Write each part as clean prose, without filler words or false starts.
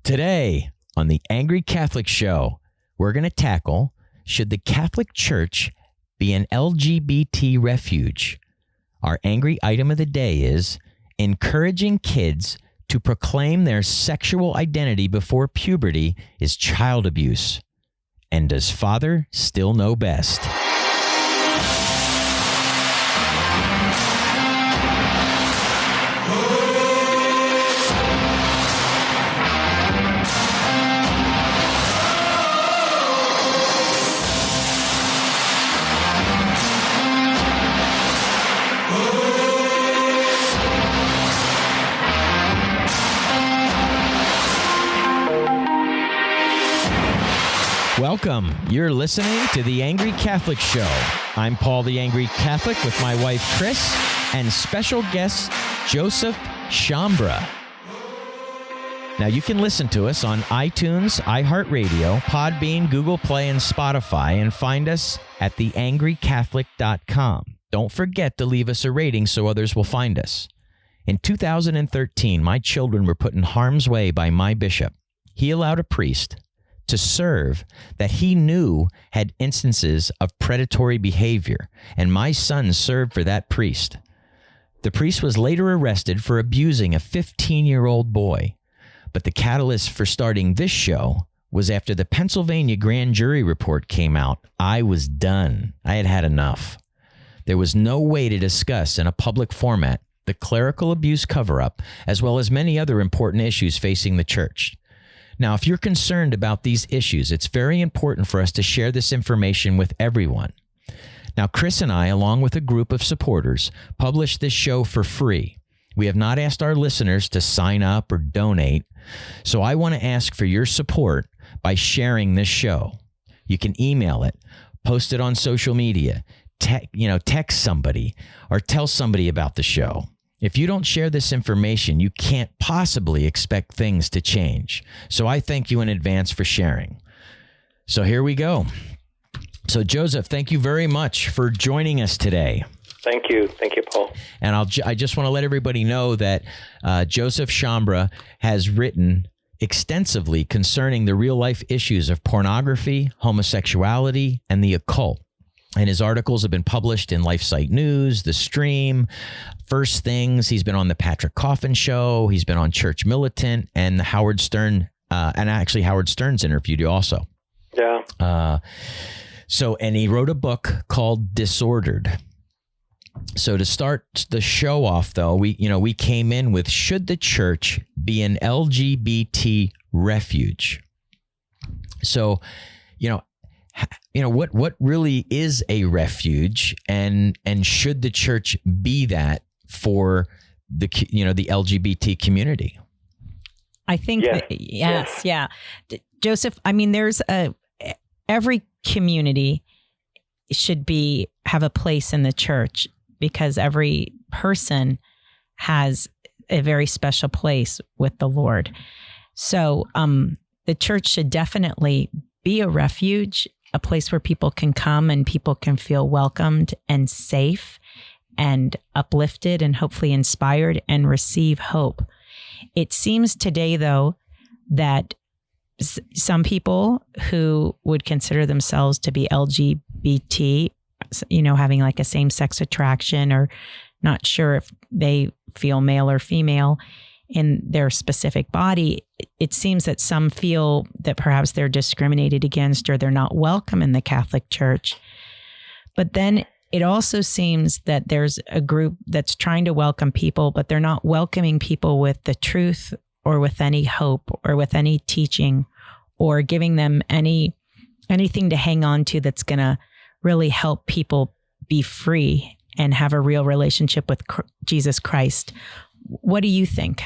Today on the Angry Catholic Show, we're going to tackle, should the Catholic Church be an LGBT refuge? Our angry item of the day is encouraging kids to proclaim their sexual identity before puberty is child abuse. And does Father still know best? Welcome. You're listening to The Angry Catholic Show. I'm Paul the Angry Catholic with my wife, Kris, and special guest, Joseph Scambria. Now, you can listen to us on iTunes, iHeartRadio, Podbean, Google Play, and Spotify, and find us at theangrycatholic.com. Don't forget to leave us a rating so others will find us. In 2013, my children were put in harm's way by my bishop. He allowed a priest to serve that he knew had instances of predatory behavior, and my son served for that priest. The priest was later arrested for abusing a 15-year-old boy, but the catalyst for starting this show was after the Pennsylvania grand jury report came out. I was done. I had had enough. There was no way to discuss in a public format the clerical abuse cover-up, as well as many other important issues facing the church. Now, if you're concerned about these issues, it's very important for us to share this information with everyone. Now, Kris and I, along with a group of supporters, publish this show for free. We have not asked our listeners to sign up or donate, so I want to ask for your support by sharing this show. You can email it, post it on social media, text somebody, or tell somebody about the show. If you don't share this information, you can't possibly expect things to change. So I thank you in advance for sharing. So here we go. So Joseph, thank you very much for joining us today. Thank you. Thank you, Paul. And I just want to let everybody know that Joseph Scambria has written extensively concerning the real-life issues of pornography, homosexuality, and the occult. And his articles have been published in LifeSite News, The Stream, First Things. He's been on the Patrick Coffin Show. He's been on Church Militant and the Howard Stern, and actually Howard Stern's interviewed you also. Yeah. And he wrote a book called Disordered. So to start the show off, though, we came in with, should the church be an LGBT refuge? So, what really is a refuge, and should the church be that for the LGBT community? I think yes. Joseph, I mean, every community should have a place in the church, because every person has a very special place with the Lord. So the church should definitely be a refuge, a place where people can come and people can feel welcomed and safe and uplifted and hopefully inspired and receive hope. It seems today, though, that some people who would consider themselves to be LGBT, having like a same-sex attraction, or not sure if they feel male or female in their specific body, it seems that some feel that perhaps they're discriminated against or they're not welcome in the Catholic Church. But then it also seems that there's a group that's trying to welcome people, but they're not welcoming people with the truth or with any hope or with any teaching or giving them anything to hang on to that's going to really help people be free and have a real relationship with Jesus Christ. What do you think?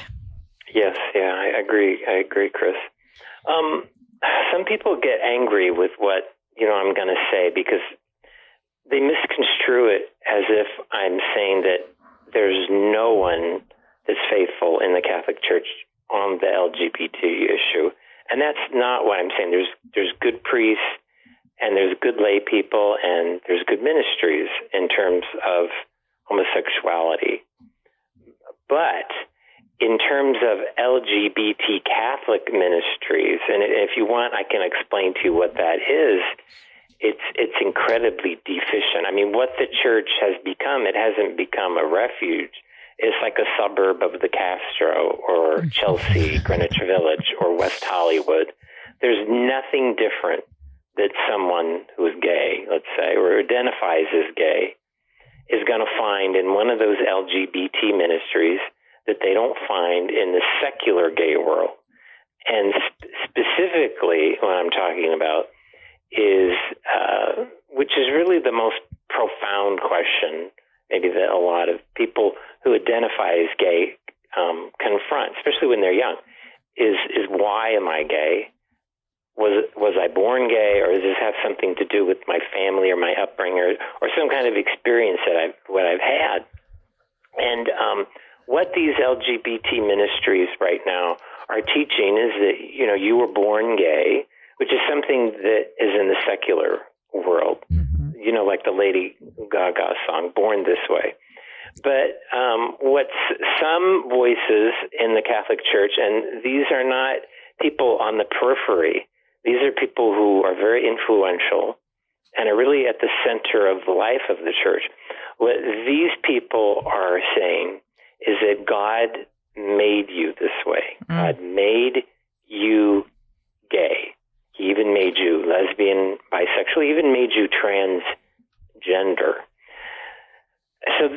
Yes, I agree. I agree, Kris. Some people get angry with what, I'm going to say, because they misconstrue it as if I'm saying that there's no one that's faithful in the Catholic Church on the LGBT issue. And that's not what I'm saying. There's good priests and there's good lay people and there's good ministries in terms of homosexuality. But in terms of LGBT Catholic ministries, and if you want, I can explain to you what that is. It's incredibly deficient. I mean, what the church has become, it hasn't become a refuge. It's like a suburb of the Castro or Chelsea, Greenwich Village, or West Hollywood. There's nothing different that someone who is gay, let's say, or identifies as gay, is going to find in one of those LGBT ministries that they don't find in the secular gay world. And specifically, what I'm talking about is, which is really the most profound question, maybe that a lot of people who identify as gay confront, especially when they're young, is why am I gay? Was I born gay, or does this have something to do with my family or my upbringing, or some kind of experience that I've had? And what these LGBT ministries right now are teaching is that, you know, you were born gay, which is something that is in the secular world, you know, like the Lady Gaga song, Born This Way. But what's some voices in the Catholic Church, and these are not people on the periphery, these are people who are very influential and are really at the center of the life of the church. What these people are saying is that God made you this way. God made you gay. He even made you lesbian, bisexual, he even made you transgender. So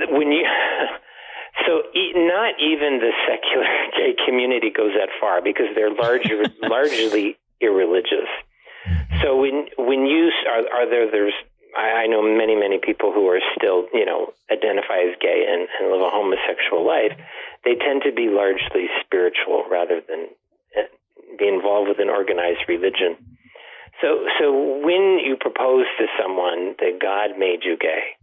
not even the secular gay community goes that far, because they're largely irreligious. So when you there's I know many people who are still, you know, identify as gay and live a homosexual life. They tend to be largely spiritual rather than be involved with an organized religion. So when you propose to someone that God made you gay,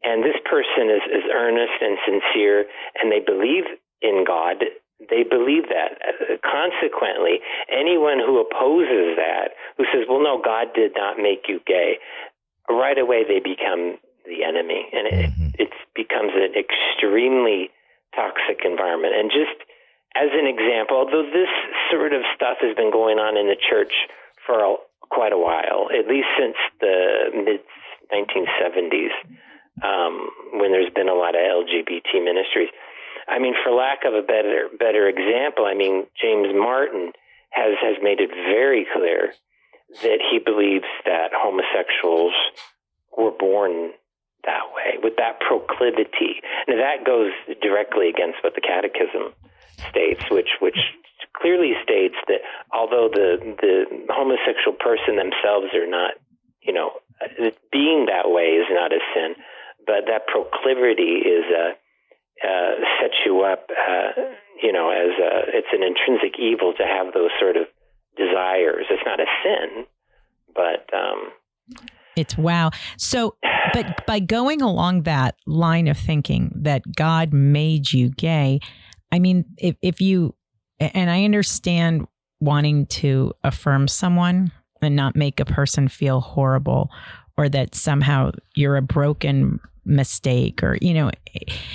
and this person is earnest and sincere, and they believe in God, they believe that. Consequently, anyone who opposes that, who says, well, no, God did not make you gay, right away they become the enemy. And it becomes an extremely toxic environment. And just as an example, although this sort of stuff has been going on in the church for quite a while, at least since the mid-1970s, when there's been a lot of LGBT ministries. I mean, for lack of a better example, I mean, James Martin has made it very clear that he believes that homosexuals were born that way, with that proclivity. Now, that goes directly against what the Catechism states, which clearly states that although the homosexual person themselves are not, you know, being that way is not a sin, but that proclivity is sets you up, you know, as it's an intrinsic evil to have those sort of desires. It's not a sin, but it's wow. So, but by going along that line of thinking that God made you gay, I mean, if you, and I understand wanting to affirm someone and not make a person feel horrible, or that somehow you're a broken mistake, or, you know,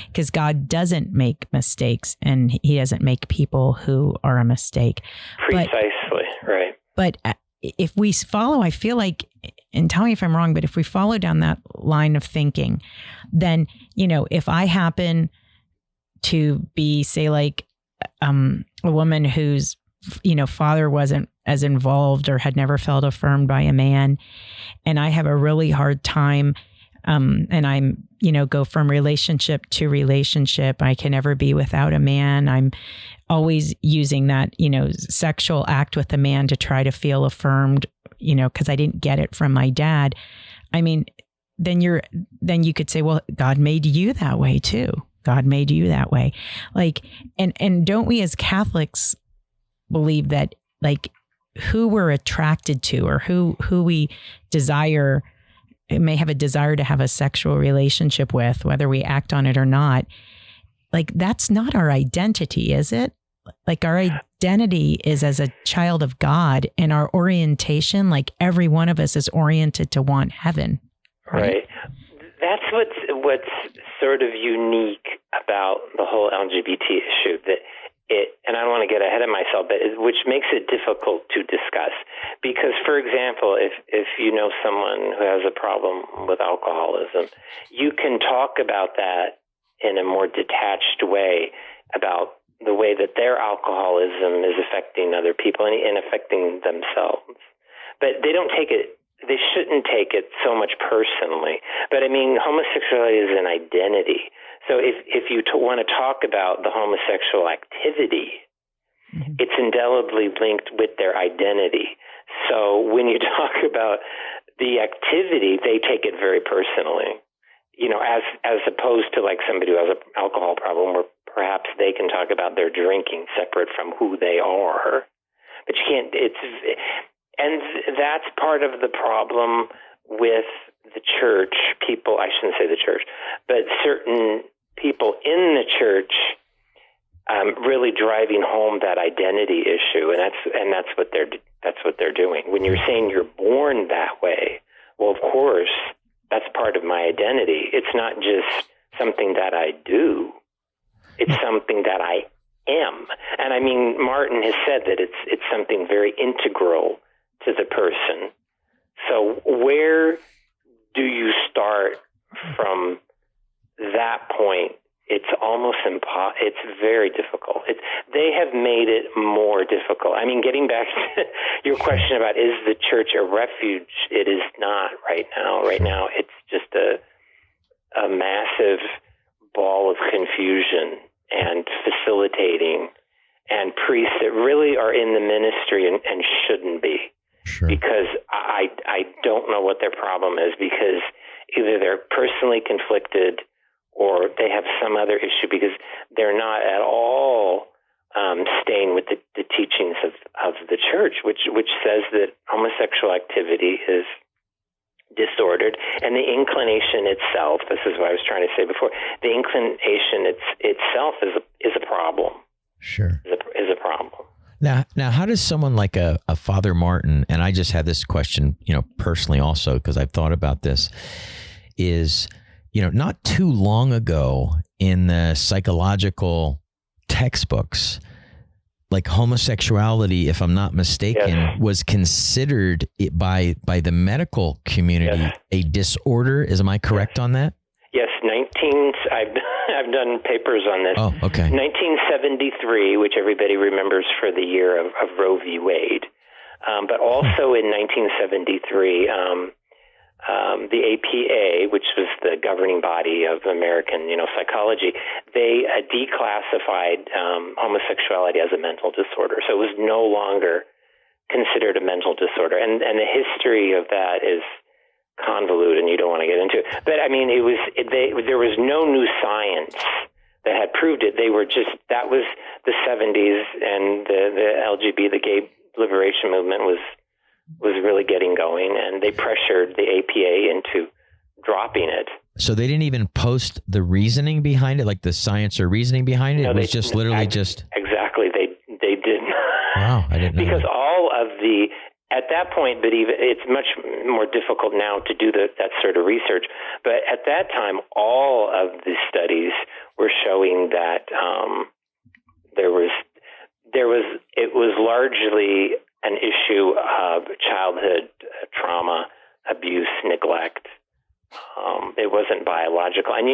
because God doesn't make mistakes and he doesn't make people who are a mistake. Precisely, right. But if we follow, I feel like, and tell me if I'm wrong, but if we follow down that line of thinking, then, you know, if I happen to be, say, like a woman whose, you know, father wasn't as involved or had never felt affirmed by a man, and I have a really hard time, and I'm, you know, go from relationship to relationship. I can never be without a man. I'm always using that, you know, sexual act with a man to try to feel affirmed, you know, because I didn't get it from my dad. I mean, then you could say, well, God made you that way too. God made you that way. Like, and don't we as Catholics believe that, like, who we're attracted to, or who we desire, may have a desire to have a sexual relationship with, whether we act on it or not, like, that's not our identity, is it? Like, our identity is as a child of God, and our orientation, like, every one of us is oriented to want heaven. Right. That's what's sort of unique about the whole LGBT issue, that it, and I don't want to get ahead of myself, but which makes it difficult to discuss. Because, for example, if you know someone who has a problem with alcoholism, you can talk about that in a more detached way, about the way that their alcoholism is affecting other people and affecting themselves. But they shouldn't take it so much personally. But I mean, homosexuality is an identity. So if you want to talk about the homosexual activity, it's indelibly linked with their identity. So when you talk about the activity, they take it very personally, as opposed to like somebody who has an alcohol problem where perhaps they can talk about their drinking separate from who they are. But you can't, and that's part of the problem with the church, people, I shouldn't say the church, but certain people in the church really driving home that identity issue, and that's what they're doing. When you're saying you're born that way, well, of course, that's part of my identity. It's not just something that I do; it's something that I am. And I mean, Martin has said that it's something very integral to the person. So where do you start from that point? It's almost it's very difficult. They have made it more difficult. I mean, getting back to your question about is the church a refuge, it is not right now. Right now, it's just a massive ball of confusion and facilitating, and priests that really are in the ministry and shouldn't be. Sure. Because I don't know what their problem is, because either they're personally conflicted or they have some other issue, because they're not at all staying with the teachings of the church, which says that homosexual activity is disordered, and the inclination itself, this is what I was trying to say before, the inclination itself is a problem. Sure. Is a problem. Now, how does someone like a Father Martin, and I just had this question, personally also, because I've thought about this, is, not too long ago in the psychological textbooks, like homosexuality, if I'm not mistaken, was considered by the medical community a disorder. Am I correct on that? Yes, I've done papers on this. Oh, okay. 1973, which everybody remembers for the year of Roe v. Wade, but also in 1973, the APA, which was the governing body of American, psychology, they declassified homosexuality as a mental disorder. So it was no longer considered a mental disorder, and the history of that is convoluted, and you don't want to get into it. But I mean, there was no new science that had proved it. That was the 70s, and the gay liberation movement was really getting going, and they pressured the APA into dropping it. So they didn't even post the reasoning behind it, like the science or reasoning behind it? No, it was just literally just... Exactly. They didn't. Wow, I didn't know. Because all of at that point, but even it's much more difficult now to do that sort of research. But at that time, all of the studies were showing that it was largely an issue of childhood trauma, abuse, neglect. It wasn't biological. And,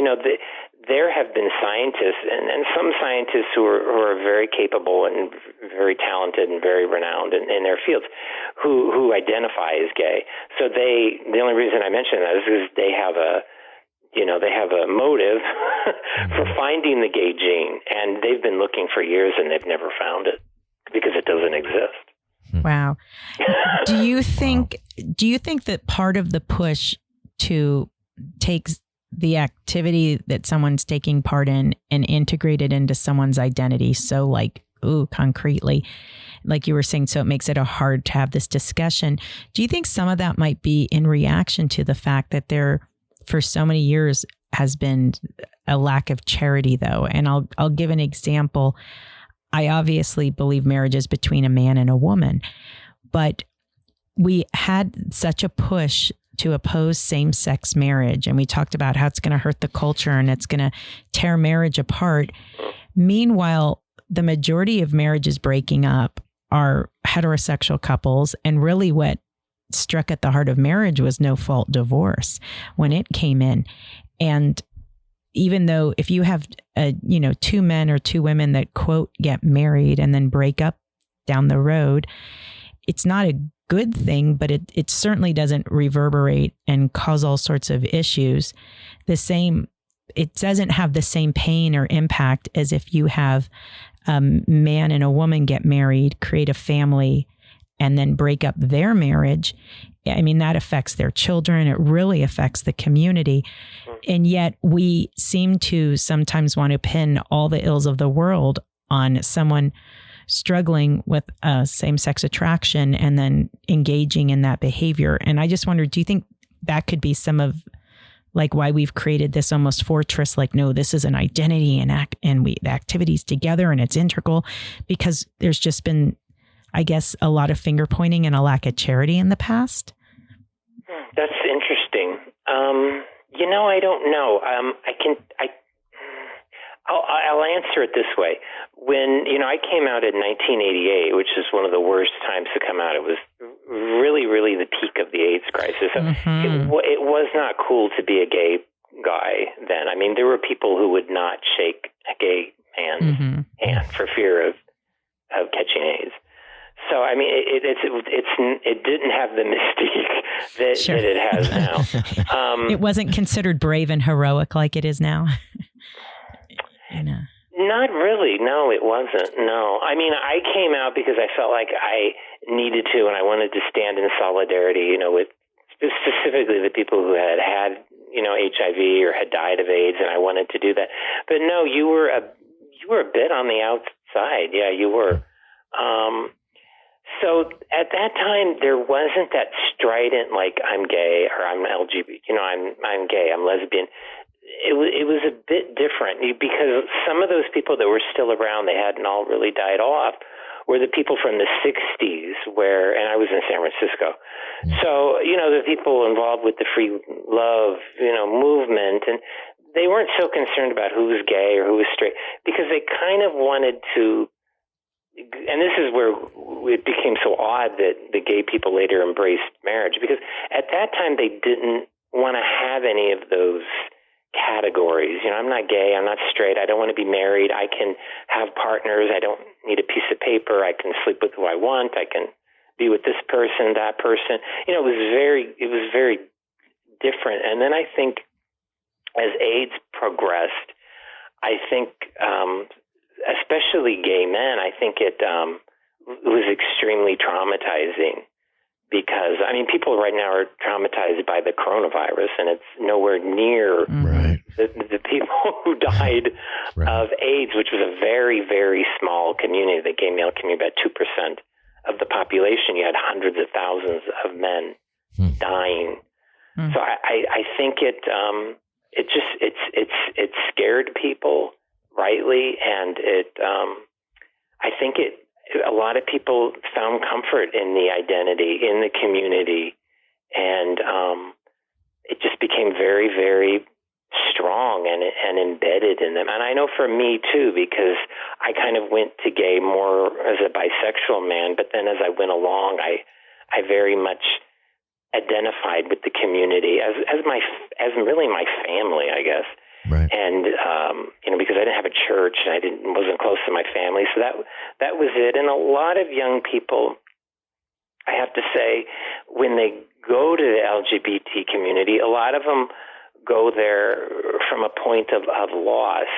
there have been scientists and some scientists who are very capable and very talented and very renowned in their fields who identify as gay. So the only reason I mention that is because they have a motive for finding the gay gene, and they've been looking for years and they've never found it because it doesn't exist. Wow. Do you think that part of the push to take the activity that someone's taking part in and integrate it into someone's identity, so concretely, like you were saying, so it makes it hard to have this discussion, do you think some of that might be in reaction to the fact that there for so many years has been a lack of charity, though? And I'll give an example. I obviously believe marriage is between a man and a woman, but we had such a push to oppose same-sex marriage, and we talked about how it's going to hurt the culture and it's going to tear marriage apart. Meanwhile, the majority of marriages breaking up are heterosexual couples. And really what struck at the heart of marriage was no-fault divorce when it came in. And even though if you have, two men or two women that, quote, get married and then break up down the road, it's not a good thing, but it certainly doesn't reverberate and cause all sorts of issues. It doesn't have the same pain or impact as if you have a man and a woman get married, create a family, and then break up their marriage. I mean, that affects their children. It really affects the community. And yet we seem to sometimes want to pin all the ills of the world on someone struggling with same-sex attraction and then engaging in that behavior. And I just wonder, do you think that could be some of like why we've created this almost fortress, like, no, this is an identity and the activities together and it's integral, because there's just been, I guess, a lot of finger pointing and a lack of charity in the past? That's interesting. I don't know. I'll answer it this way. When, I came out in 1988, which is one of the worst times to come out, it was really, really the peak of the AIDS crisis. So it was not cool to be a gay guy then. I mean, there were people who would not shake a gay man's hand for fear of catching AIDS. So, I mean, it didn't have the mystique that it has now. It wasn't considered brave and heroic like it is now. Not really. No, it wasn't. No. I mean, I came out because I felt like I needed to, and I wanted to stand in solidarity, with specifically the people who had HIV or had died of AIDS, and I wanted to do that. But no, you were a bit on the outside. Yeah, you were. So at that time, there wasn't that strident, like, I'm gay or I'm LGBT, I'm gay, I'm lesbian. It was a bit different because some of those people that were still around, they hadn't all really died off, were the people from the 60s and I was in San Francisco. So, the people involved with the free love, movement, and they weren't so concerned about who was gay or who was straight because they kind of wanted to. And this is where it became so odd that the gay people later embraced marriage, because at that time they didn't want to have any of those categories. I'm not gay, I'm not straight, I don't want to be married, I can have partners, I don't need a piece of paper, I can sleep with who I want, I can be with this person, that person. It was very different. And then I think as AIDS progressed, I think especially gay men, I think it was extremely traumatizing because, people right now are traumatized by the coronavirus, and it's nowhere near the people who died of AIDS, which was a very, very small community, the gay male community, about 2% of the population. You had hundreds of thousands of men dying. So I think it scared people rightly, and I think a lot of people found comfort in the identity, in the community, and it just became very, very strong and embedded in them. And I know for me too, because I kind of went to gay more as a bisexual man, but then as I went along, I very much identified with the community as really my family, I guess. Right. And because I didn't have a church and I wasn't close to my family, so that was it. And a lot of young people, I have to say, when they go to the LGBT community, a lot of them go there from a point of loss.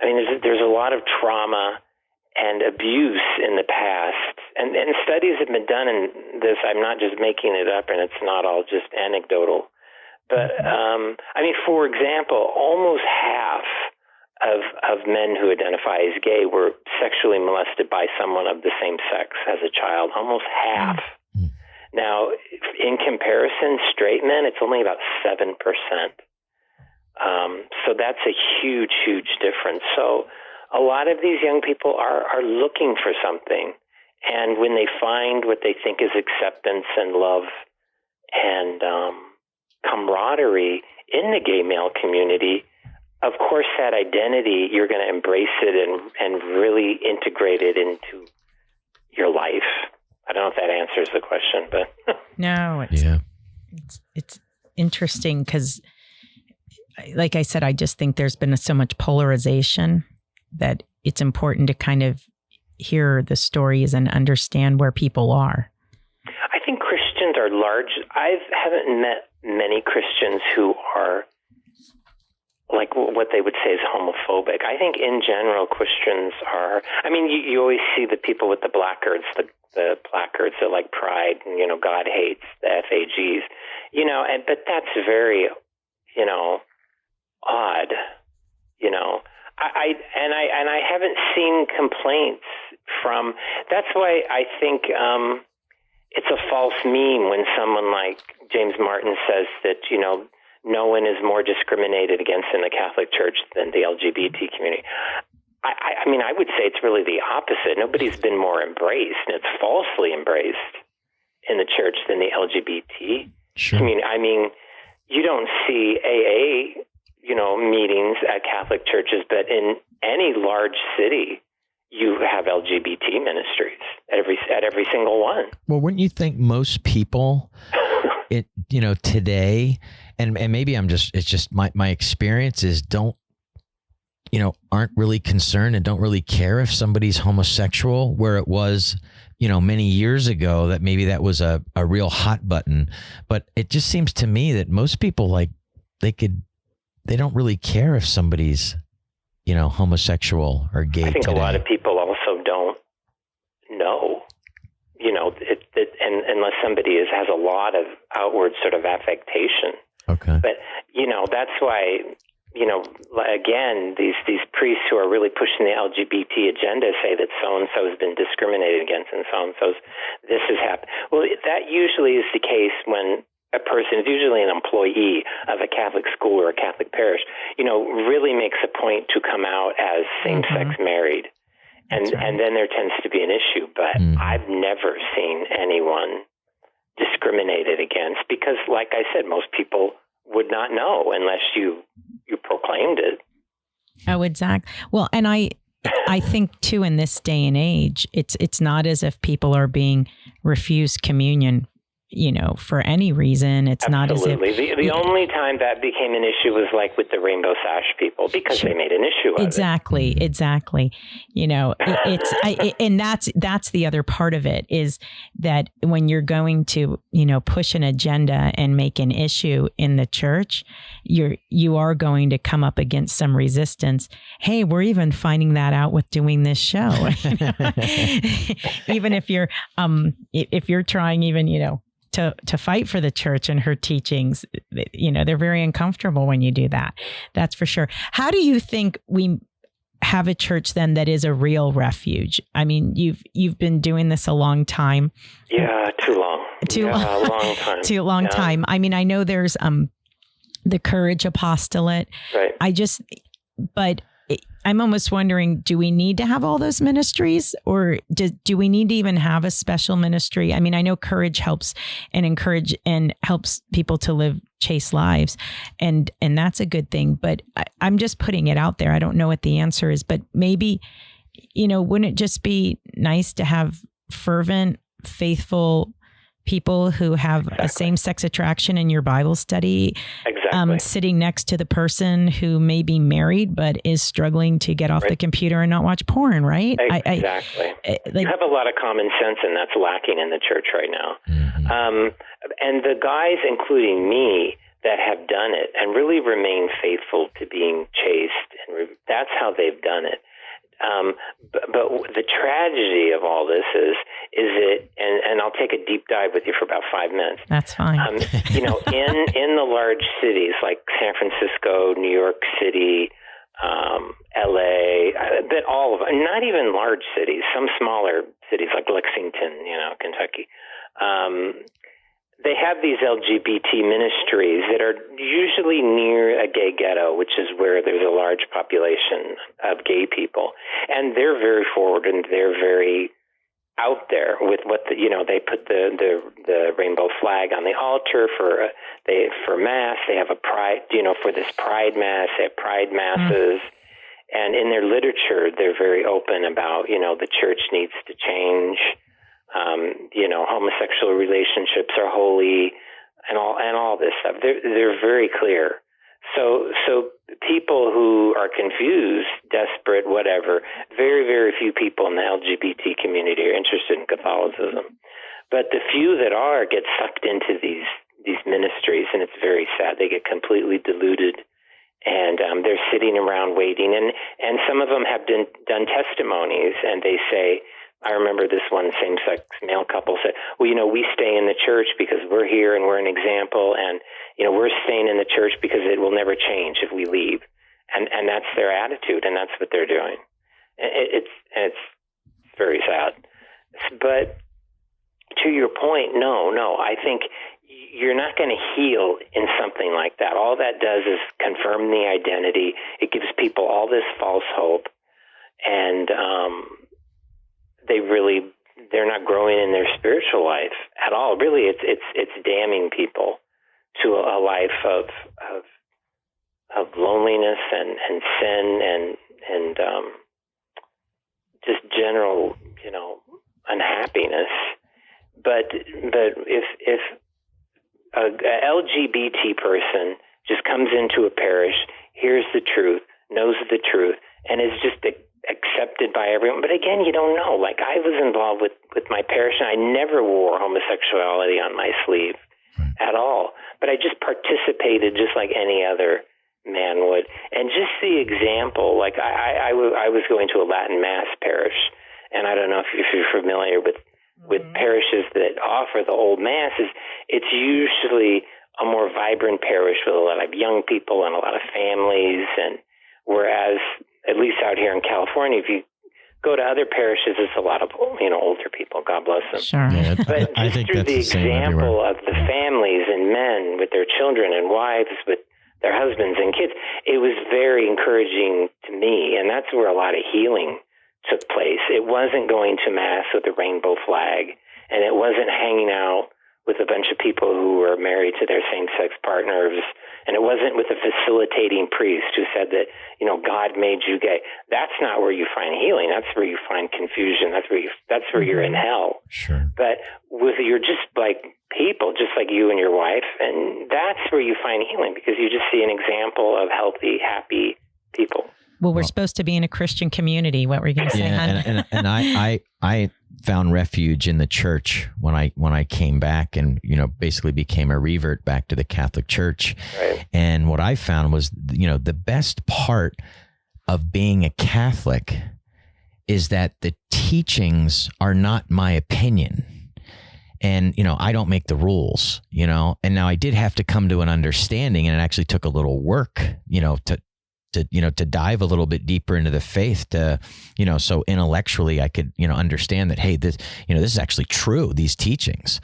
There's a lot of trauma and abuse in the past, and studies have been done in this. I'm not just making it up, and it's not all just anecdotal. But, for example, almost half of men who identify as gay were sexually molested by someone of the same sex as a child. Almost half. Now, in comparison, straight men, it's only about 7%. So that's a huge, huge difference. So a lot of these young people are looking for something. And when they find what they think is acceptance and love and camaraderie in the gay male community, of course, that identity, you're going to embrace it and really integrate it into your life. I don't know if that answers the question, but no, it's interesting because, like I said, I just think there's been so much polarization that it's important to kind of hear the stories and understand where people are. I think Christians are large. I haven't met many Christians who are like what they would say is homophobic. I think in general Christians are, I mean, you always see the people with the placards, the placards that like pride and, God hates, the FAGs, but that's very, odd, I haven't seen complaints from, that's why I think, it's a false meme when someone like James Martin says that, no one is more discriminated against in the Catholic Church than the LGBT community. I mean, I would say it's really the opposite. Nobody's been more embraced, and it's falsely embraced in the church than the LGBT community. I mean, you don't see AA, meetings at Catholic churches, but in any large city, you have LGBT ministries at every single one. Well, wouldn't you think most people, today, and maybe it's just my experience is aren't really concerned and don't really care if somebody's homosexual, where it was, many years ago that maybe that was a real hot button. But it just seems to me that most people, like, they don't really care if somebody's, homosexual or gay. I think today. A lot of people also don't know, and unless somebody has a lot of outward sort of affectation. Okay. But, that's why, again, these priests who are really pushing the LGBT agenda say that so-and-so has been discriminated against and so-and-so's this has happened. Well, that usually is the case when a person is usually an employee of a Catholic school or a Catholic parish, really makes a point to come out as same-sex married. And then there tends to be an issue. But I've never seen anyone discriminated against because, like I said, most people would not know unless you proclaimed it. Oh, exactly. Well, and I think too, in this day and age, it's not as if people are being refused communion, for any reason. It's Absolutely. not as if the only time that became an issue was like with the Rainbow Sash people because they made an issue of it. Exactly. And that's the other part of it is that when you're going to, push an agenda and make an issue in the church, you are going to come up against some resistance. Hey, we're even finding that out with doing this show. Even if you're trying even, to fight for the church and her teachings, they're very uncomfortable when you do that. That's for sure. How do you think we have a church then that is a real refuge? I mean, you've been doing this a long time. Yeah, too long. A long time. Too long time. I mean, I know there's the Courage Apostolate. Right. But I'm almost wondering, do we need to have all those ministries, or do we need to even have a special ministry? I mean, I know Courage helps and encourage and helps people to live chaste lives, and that's a good thing. But I'm just putting it out there. I don't know what the answer is, but maybe, wouldn't it just be nice to have fervent, faithful people who have a same-sex attraction in your Bible study, sitting next to the person who may be married but is struggling to get off the computer and not watch porn, right? Exactly. You have a lot of common sense, and that's lacking in the church right now. Mm-hmm. And the guys, including me, that have done it and really remain faithful to being chaste, and that's how they've done it. But the tragedy of all this is it, and I'll take a deep dive with you for about 5 minutes. That's fine. In the large cities like San Francisco, New York City, LA, but all of them, not even large cities, some smaller cities like Lexington, Kentucky, they have these LGBT ministries that are usually near a gay ghetto, which is where there's a large population of gay people. And they're very forward and they're very out there with what they put the rainbow flag on the altar for Mass. They have a pride, for this Pride Mass. They have Pride Masses. And in their literature, they're very open about, the church needs to change. Homosexual relationships are holy, and all this stuff. They're very clear. So people who are confused, desperate, whatever, very, very few people in the LGBT community are interested in Catholicism. But the few that are get sucked into these ministries, and it's very sad. They get completely deluded, and they're sitting around waiting. And some of them have done testimonies, and they say, I remember this one same-sex male couple said, well, we stay in the church because we're here and we're an example, and, we're staying in the church because it will never change if we leave. And that's their attitude, and that's what they're doing. It's very sad. But to your point, no, I think you're not going to heal in something like that. All that does is confirm the identity. It gives people all this false hope, and they're not growing in their spiritual life at all. Really, it's damning people to a life of loneliness and sin and just general unhappiness. But if a LGBT person just comes into a parish, hears the truth, knows the truth, and is just accepted by everyone. But again, you don't know. Like, I was involved with my parish, and I never wore homosexuality on my sleeve at all. But I just participated just like any other man would. And just the example, like I was going to a Latin Mass parish, and I don't know if you're familiar with parishes that offer the old Masses. It's usually a more vibrant parish with a lot of young people and a lot of families. And whereas, at least out here in California, if you go to other parishes, it's a lot of older people. God bless them. Sure. Yeah, but I just think through that's the example everywhere. of the families and men with their children and wives with their husbands and kids, it was very encouraging to me, and that's where a lot of healing took place. It wasn't going to Mass with a rainbow flag, and it wasn't hanging out with a bunch of people who were married to their same-sex partners, and it wasn't with a facilitating priest who said that, God made you gay. That's not where you find healing. That's where you find confusion. That's where you're in hell. Sure. But you're just like people, just like you and your wife, and that's where you find healing, because you just see an example of healthy, happy people. Well, we're supposed to be in a Christian community. What were you going to say, hon? And I found refuge in the church when I came back and, basically became a revert back to the Catholic Church. Right. And what I found was, the best part of being a Catholic is that the teachings are not my opinion. And, I don't make the rules, and now I did have to come to an understanding, and it actually took a little work, to dive a little bit deeper into the faith to, so intellectually I could, understand that, hey, this is actually true, these teachings.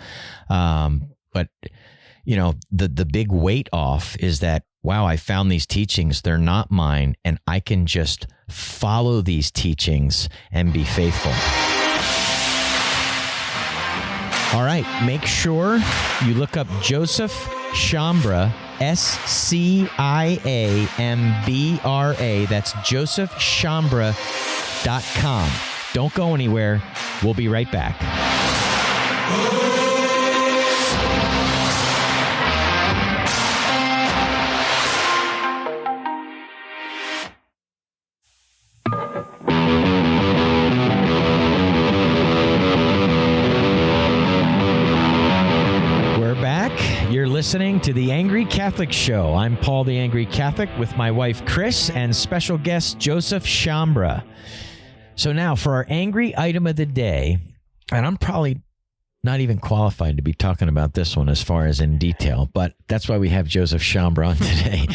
But, the big weight off is that, wow, I found these teachings, they're not mine, and I can just follow these teachings and be faithful. All right, make sure you look up Joseph Scambria, SCIAMBRA. That's josephschambria.com. Don't go anywhere. We'll be right back. You're listening to The Angry Catholic Show. I'm Paul the Angry Catholic with my wife Kris and special guest Joseph Scambria. So now for our angry item of the day, and I'm probably not even qualified to be talking about this one as far as in detail, but that's why we have Joseph Scambria on today.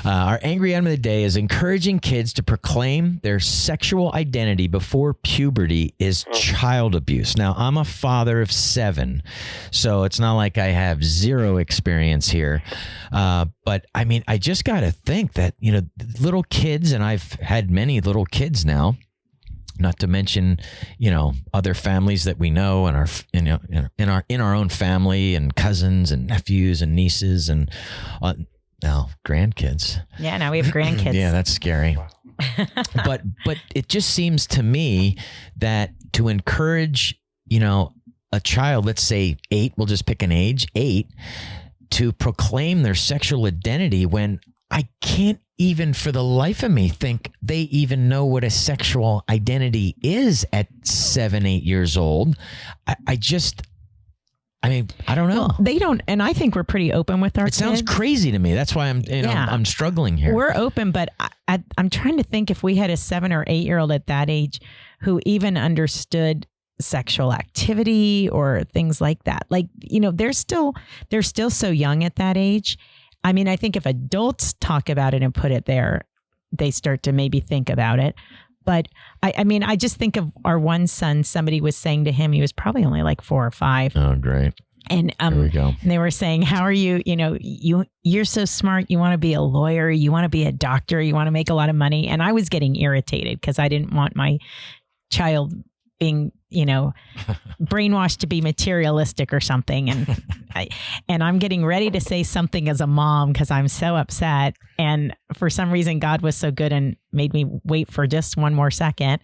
Our angry item of the day is encouraging kids to proclaim their sexual identity before puberty is child abuse. Now, I'm a father of 7, so it's not like I have zero experience here. But I mean, I just got to think that, little kids, and I've had many little kids now, not to mention, other families that we know and in our own family and cousins and nephews and nieces and now grandkids. Yeah, now we have grandkids. Yeah, that's scary. But it just seems to me that to encourage, a child, let's say 8, we'll just pick an age, 8, to proclaim their sexual identity when I can't even for the life of me think they even know what a sexual identity is at 7, 8 years old. I don't know. Well, they don't, and I think we're pretty open with our kids. It sounds crazy to me. That's why I'm struggling here. We're open, but I'm trying to think if we had a 7 or 8 year old at that age who even understood sexual activity or things like that. Like, they're still so young at that age. I mean, I think if adults talk about it and put it there, they start to maybe think about it. But I just think of our one son. Somebody was saying to him, he was probably only like 4 or 5. Oh, great. And there we go. And they were saying, how are you? You're so smart. You want to be a lawyer. You want to be a doctor. You want to make a lot of money. And I was getting irritated because I didn't want my child being, brainwashed to be materialistic or something. And I'm getting ready to say something as a mom because I'm so upset. And for some reason, God was so good and made me wait for just one more second.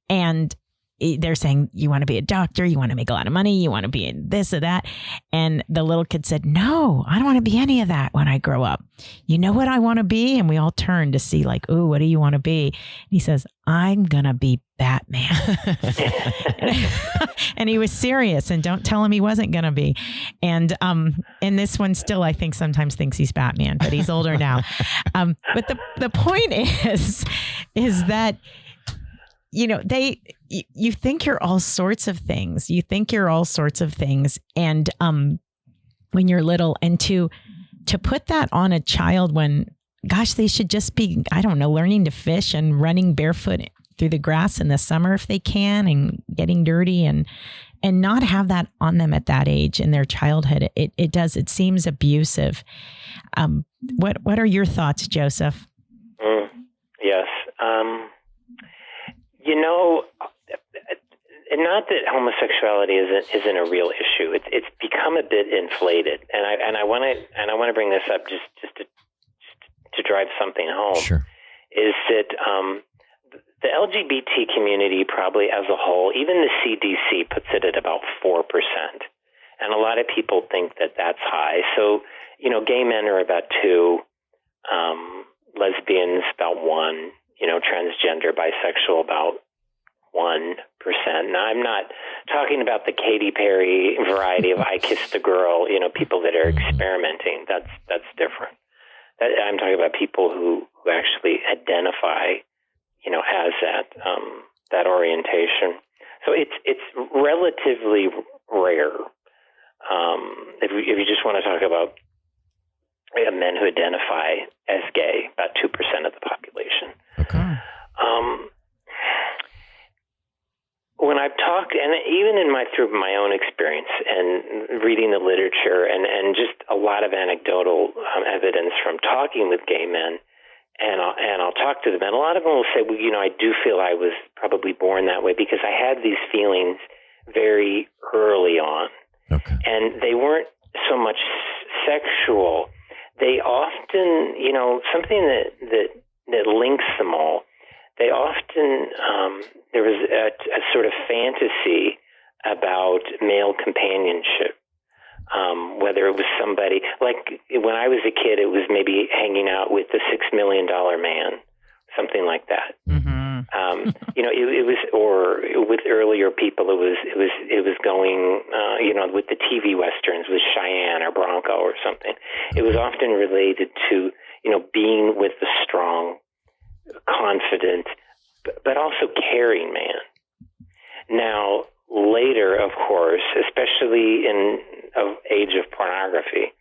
And they're saying, you want to be a doctor, you want to make a lot of money, you want to be in this or that. And the little kid said, no, I don't want to be any of that when I grow up. You know what I want to be? And we all turned to see like, ooh, what do you want to be? And he says, I'm going to be Batman. And he was serious, and don't tell him he wasn't going to be. And this one still, I think sometimes thinks he's Batman, but he's older now. But the point is that, you think you're all sorts of things. And when you're little, and to put that on a child when, gosh, they should just be, I don't know, learning to fish and running barefoot through the grass in the summer if they can, and getting dirty, and not have that on them at that age in their childhood. It seems abusive. What are your thoughts, Joseph? Yes. Not that homosexuality isn't a real issue. It's become a bit inflated, and I want to bring this up just to drive something home. Sure. Is that the LGBT community probably as a whole, even the CDC puts it at about 4%, and a lot of people think that that's high. So gay men are about 2, lesbians about 1. Transgender, bisexual, about 1%. Now, I'm not talking about the Katy Perry variety of I Kissed the Girl, people that are experimenting. That's different. I'm talking about people who actually identify, as that orientation. So it's relatively rare. If you just want to talk about men who identify as gay, about 2% of the population. Okay. When I've talked, and even through my own experience and reading the literature and just a lot of anecdotal evidence from talking with gay men, and I'll talk to them, and a lot of them will say, well, I do feel I was probably born that way because I had these feelings very early on. Okay. And they weren't so much sexual. They often, something that links them all. They often, there was a sort of fantasy about male companionship, whether it was somebody, like when I was a kid, it was maybe hanging out with the $6 Million Man, something like that. Mm-hmm. It was, or with earlier people, it was going, with the TV Westerns with Cheyenne or Bronco or something. It was often related to, being with the strong, confident, but also caring man. Now, later, of course, especially in the age of pornography,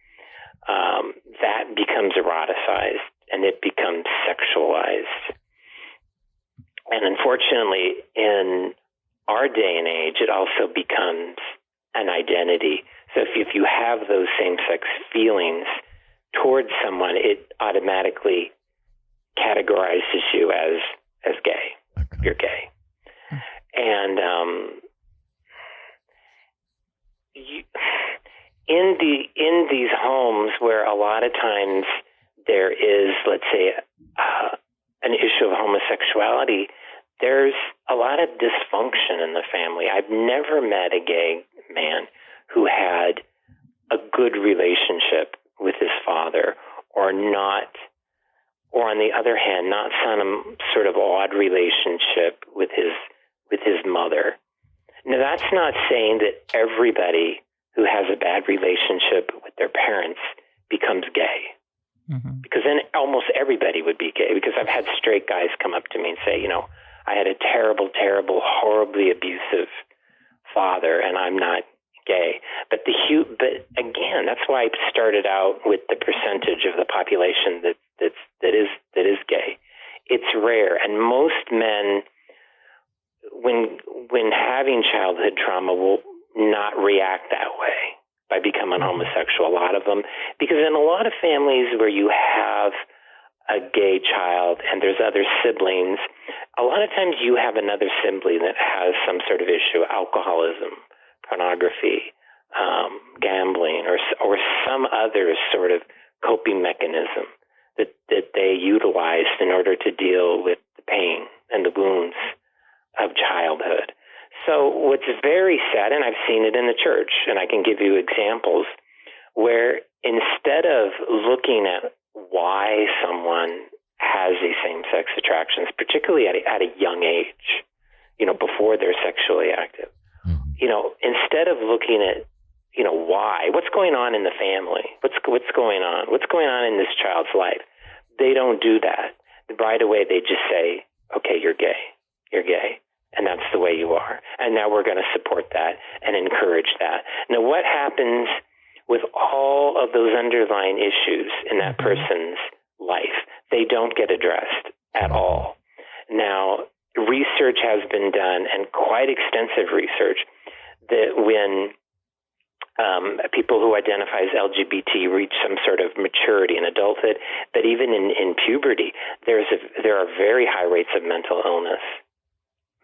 that becomes eroticized and it becomes sexualized. And unfortunately, in our day and age, it also becomes an identity. So if you have those same-sex feelings towards someone, it automatically categorizes you as gay. Okay. You're gay. And in these homes where a lot of times there is, let's say, an issue of homosexuality, there's a lot of dysfunction in the family. I've never met a gay man who had a good relationship with his father, or not, or on the other hand, not some sort of odd relationship with his mother. Now, that's not saying that everybody who has a bad relationship with their parents becomes gay. Mm-hmm. Because then almost everybody would be gay. Because I've had straight guys come up to me and say, I had a terrible, terrible, horribly abusive father, and I'm not gay. But again, that's why I started out with the percentage of the population that is gay. It's rare, and most men, when having childhood trauma, will not react that way by becoming homosexual. A lot of them, because in a lot of families where you have a gay child and there's other siblings, a lot of times you have another sibling that has some sort of issue, alcoholism, pornography, gambling, or some other sort of coping mechanism that they utilized in order to deal with the pain and the wounds of childhood. So what's very sad, and I've seen it in the church, and I can give you examples, where instead of looking at why someone has these same-sex attractions, particularly at a young age, before they're sexually active, instead of looking at, why, what's going on in the family, what's going on in this child's life, they don't do that. Right away, they just say, okay, you're gay, and that's the way you are. And now we're going to support that and encourage that. Now, what happens with all of those underlying issues in that person's life? They don't get addressed at all. Now, research has been done, and quite extensive research, that when people who identify as LGBT reach some sort of maturity in adulthood, but even in puberty, there are very high rates of mental illness,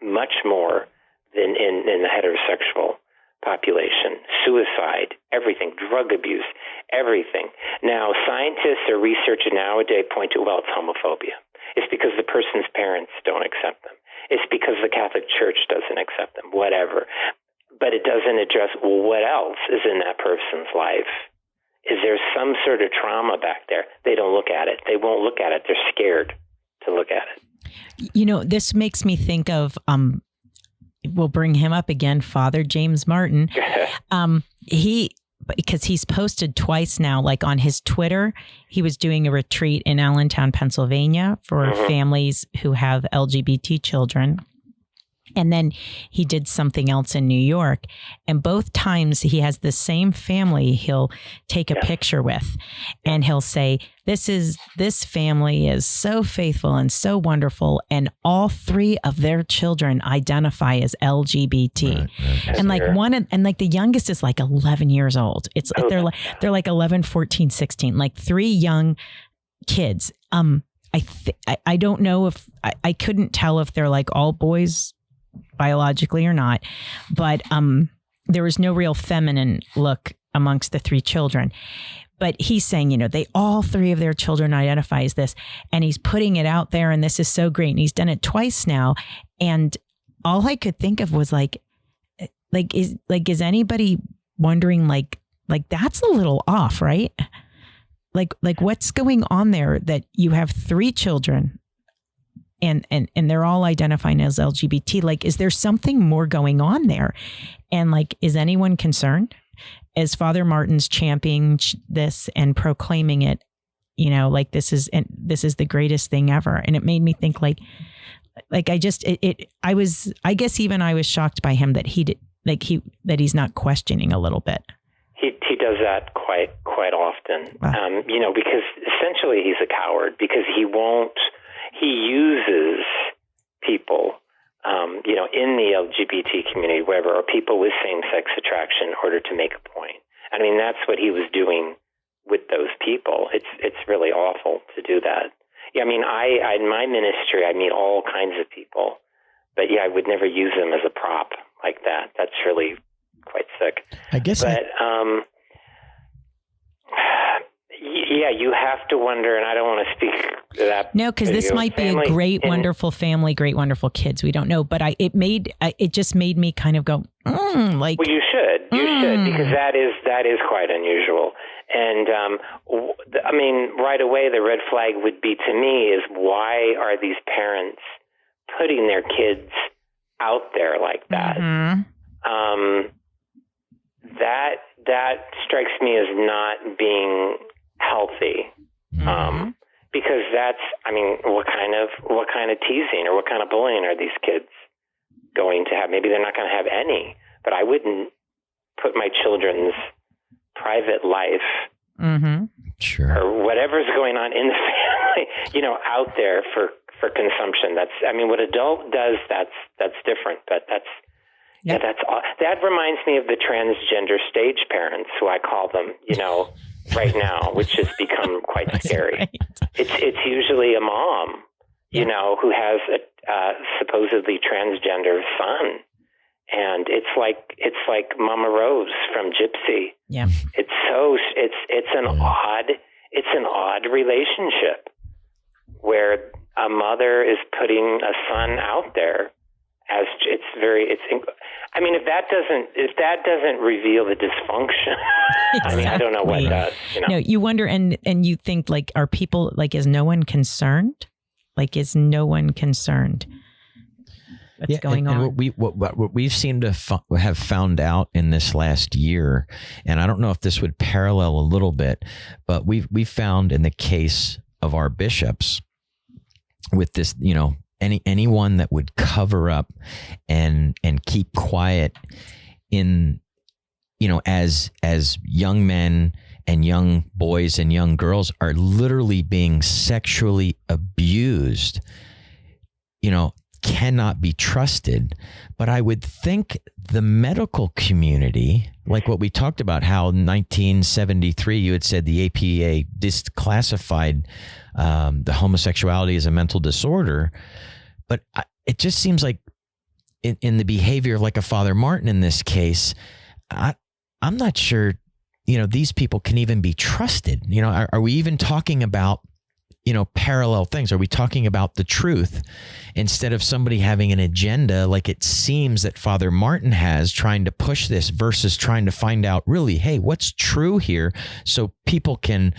much more than in the heterosexual population. Suicide, everything, drug abuse, everything. Now, scientists or researchers nowadays point to, it's homophobia. It's because the person's parents don't accept them. It's because the Catholic Church doesn't accept them, whatever. But it doesn't address, what else is in that person's life? Is there some sort of trauma back there? They don't look at it. They won't look at it. They're scared to look at it. This makes me think of, we'll bring him up again, Father James Martin. Because he's posted twice now, like on his Twitter, he was doing a retreat in Allentown, Pennsylvania for families who have LGBT children. And then he did something else in New York. And both times he has the same family he'll take a picture with. And he'll say, this family is so faithful and so wonderful. And all three of their children identify as LGBT. Right. And like the youngest is like 11 years old. It's they're like 11, 14, 16, like three young kids. I don't know if I couldn't tell if they're like all boys biologically or not, but there was no real feminine look amongst the three children. But he's saying, they all three of their children identify as this, and he's putting it out there, and this is so great. And he's done it twice now, and all I could think of was is anybody wondering like that's a little off, right? Like what's going on there that you have three children and they're all identifying as LGBT? Like, is there something more going on there? And like, is anyone concerned? As Father Martin's championing this and proclaiming it, like this is the greatest thing ever. And it made me think I was shocked by him that that he's not questioning a little bit. He does that quite often, because essentially he's a coward, because he uses people, in the LGBT community, wherever, or people with same-sex attraction in order to make a point. I mean, that's what he was doing with those people. It's really awful to do that. Yeah, I mean, in my ministry, I meet all kinds of people But yeah, I would never use them as a prop like that. That's really quite sick. I guess. But yeah, you have to wonder, and I don't want to speak to that. No, because this might be a great, wonderful family, great, wonderful kids. We don't know, but it just made me kind of go, like. Well, you should, because that is quite unusual. And I mean, right away, the red flag would be to me is, why are these parents putting their kids out there like that? Mm-hmm. That strikes me as not being healthy. Mm-hmm. Because that's, I mean, what kind of teasing or what kind of bullying are these kids going to have? Maybe they're not going to have any, but I wouldn't put my children's private life, sure, or whatever's going on in the family, out there for consumption. That's, I mean, what adult does, that's different, but that's, yep. that's all. That reminds me of the transgender stage parents, who I call them, right now, which has become quite scary. Right. It's usually a mom, who has a supposedly transgender son, and it's like Mama Rose from Gypsy. Yeah, it's an odd relationship where a mother is putting a son out there. I mean, if that doesn't reveal the dysfunction, exactly. I mean, I don't know what does. No, you wonder, and you think, like, are people, like, is no one concerned? Like, is no one concerned? What's going on? And what we've seemed to have found out in this last year, and I don't know if this would parallel a little bit, but we found in the case of our bishops with this, anyone that would cover up and keep quiet in, as young men and young boys and young girls are literally being sexually abused, cannot be trusted. But I would think the medical community, like what we talked about, how in 1973 you had said the APA disclassified the homosexuality as a mental disorder. But it just seems like in the behavior of like a Father Martin in this case, I'm not sure, these people can even be trusted. Are we even talking about, parallel things? Are we talking about the truth instead of somebody having an agenda like it seems that Father Martin has, trying to push this versus trying to find out really, hey, what's true here, so people can,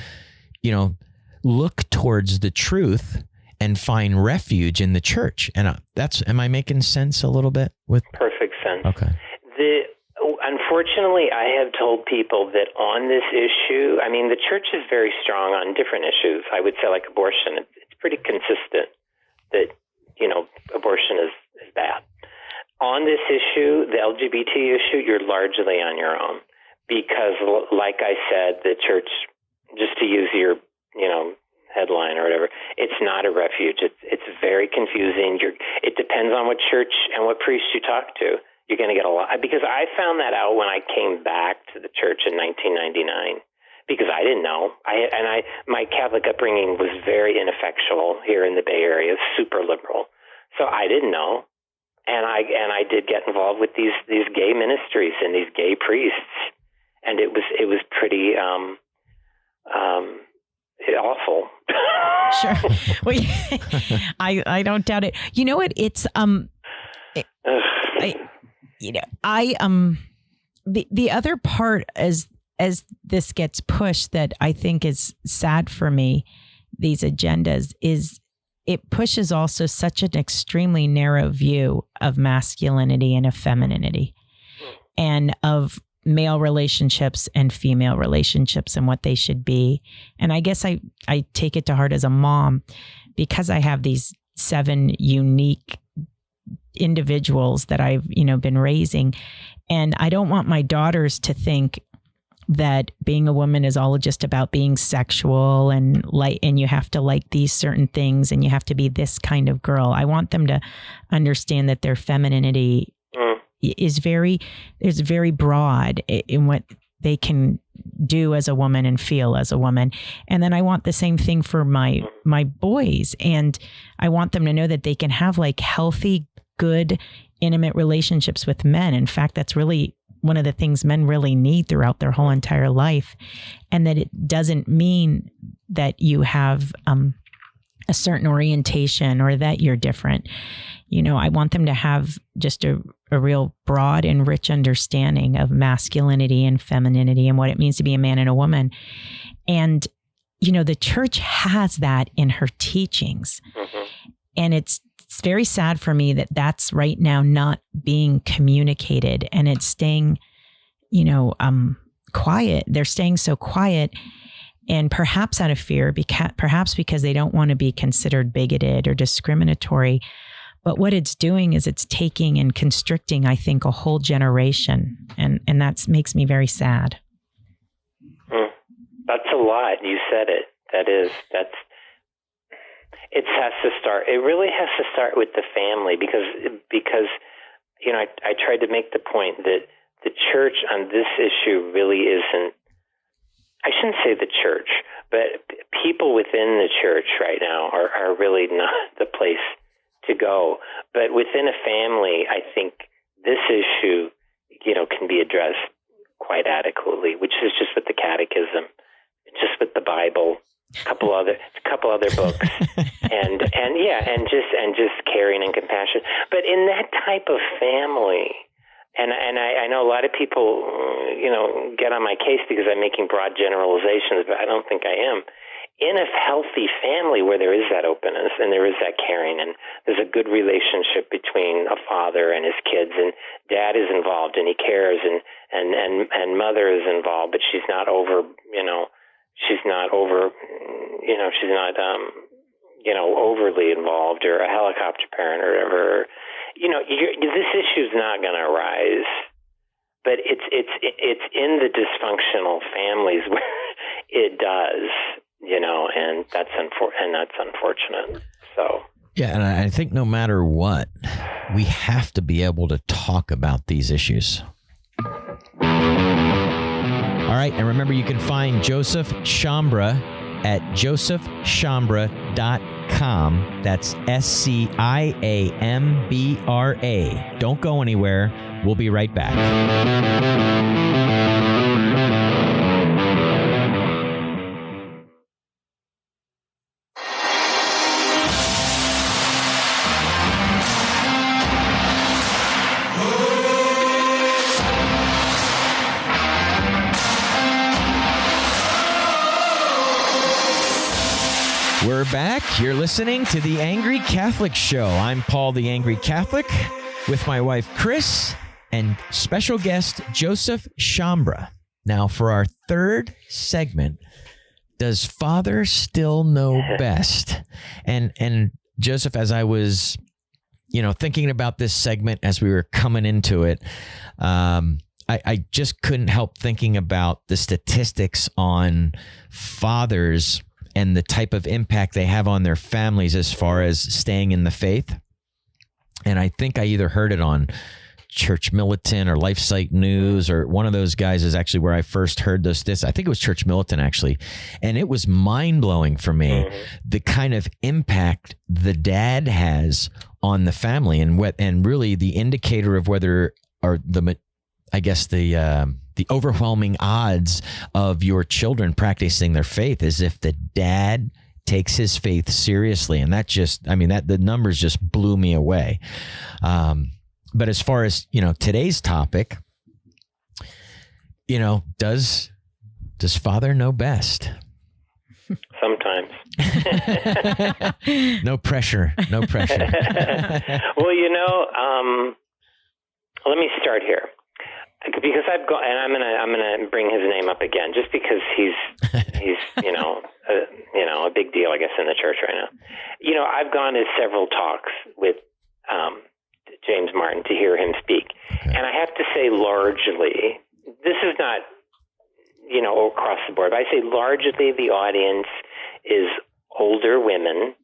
look towards the truth and find refuge in the church? And am I making sense a little bit? With perfect sense. Okay. Unfortunately, I have told people that on this issue, I mean, the church is very strong on different issues. I would say, like abortion, it's pretty consistent that, abortion is bad. On this issue, the LGBT issue, you're largely on your own, because, like I said, the church, just to use your, headline or whatever, it's not a refuge. It's very confusing. It depends on what church and what priest you talk to. You're going to get a lot, because I found that out when I came back to the church in 1999, because I didn't know. My Catholic upbringing was very ineffectual here in the Bay Area, super liberal. So I didn't know. And I did get involved with these gay ministries and these gay priests. And it was pretty, awful. Sure. Well, I don't doubt it. You know what? It's, the other part as this gets pushed that I think is sad for me, these agendas, is it pushes also such an extremely narrow view of masculinity and of femininity and of male relationships and female relationships and what they should be. And I guess I take it to heart as a mom, because I have these 7 unique individuals that I've, been raising. And I don't want my daughters to think that being a woman is all just about being sexual and you have to like these certain things and you have to be this kind of girl. I want them to understand that their femininity is very broad in what they can do as a woman and feel as a woman. And then I want the same thing for my boys. And I want them to know that they can have like healthy good, intimate relationships with men. In fact, that's really one of the things men really need throughout their whole entire life. And that it doesn't mean that you have a certain orientation or that you're different. I want them to have just a real broad and rich understanding of masculinity and femininity and what it means to be a man and a woman. And, the church has that in her teachings. Mm-hmm. And it's very sad for me that that's right now not being communicated, and it's staying, quiet. They're staying so quiet, and perhaps out of fear, perhaps because they don't want to be considered bigoted or discriminatory. But what it's doing is it's taking and constricting, I think, a whole generation. And that makes me very sad. That's a lot. You said it. It has to start. It really has to start with the family because I tried to make the point that the church on this issue really isn't, I shouldn't say the church, but people within the church right now are really not the place to go. But within a family, I think this issue, can be addressed quite adequately, which is just with the catechism, just with the Bible, a couple other books, and just caring and compassion. But in that type of family, and I know a lot of people, get on my case because I'm making broad generalizations, but I don't think I am. In a healthy family where there is that openness and there is that caring and there's a good relationship between a father and his kids, and dad is involved and he cares, and mother is involved, but she's not overly involved, or a helicopter parent or whatever. This issue's not going to arise, but it's in the dysfunctional families where it does, and that's unfortunate. So. Yeah, and I think no matter what, we have to be able to talk about these issues. All right, and remember, you can find Joseph Scambria at josephschambria.com. That's SCIAMBRA. Don't go anywhere. We'll be right back. We're back. You're listening to The Angry Catholic Show. I'm Paul the Angry Catholic with my wife, Kris, and special guest, Joseph Scambria. Now, for our third segment, does Father still know best? And Joseph, as I was, thinking about this segment as we were coming into it, I just couldn't help thinking about the statistics on fathers and the type of impact they have on their families as far as staying in the faith. And I think I either heard it on Church Militant or LifeSite News, or one of those guys is actually where I first heard this. I think it was Church Militant, actually. And it was mind-blowing for me, the kind of impact the dad has on the family, and really the indicator of whether, or the overwhelming odds of your children practicing their faith is if the dad takes his faith seriously. And that the numbers just blew me away. But as far as, today's topic, does Father know best? Sometimes. No pressure. Well, let me start here. Because I've gone, and I'm gonna bring his name up again, just because he's a big deal, I guess, in the church right now. I've gone to several talks with James Martin to hear him speak, and I have to say, largely, this is not across the board, but I say largely the audience is older women,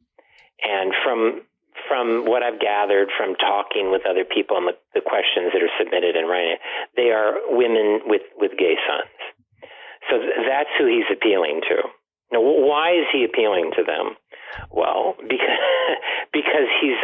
and from what I've gathered from talking with other people and the questions that are submitted and writing, they are women with gay sons. So that's who he's appealing to. Now, why is he appealing to them? Well, because he's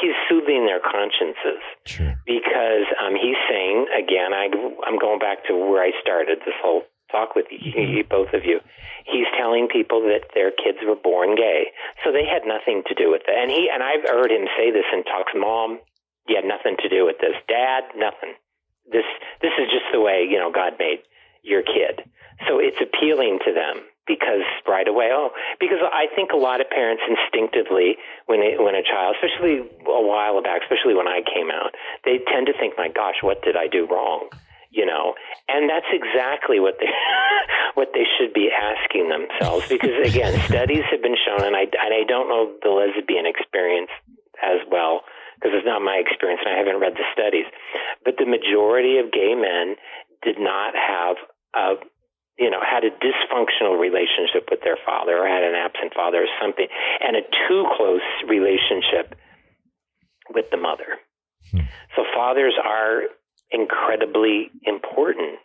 he's soothing their consciences. Sure. Because he's saying, again, I'm going back to where I started this whole talk with you, both of you. He's telling people that their kids were born gay, so they had nothing to do with it. And I've heard him say this in talks. Mom, you had nothing to do with this. Dad, nothing. This is just the way God made your kid. So it's appealing to them because right away, because I think a lot of parents instinctively, when a child, especially a while back, especially when I came out, they tend to think, my gosh, what did I do wrong? And that's exactly what they should be asking themselves. Because again, studies have been shown, and I don't know the lesbian experience as well, because it's not my experience and I haven't read the studies, but the majority of gay men did not have had a dysfunctional relationship with their father, or had an absent father or something, and a too close relationship with the mother. So fathers are incredibly important,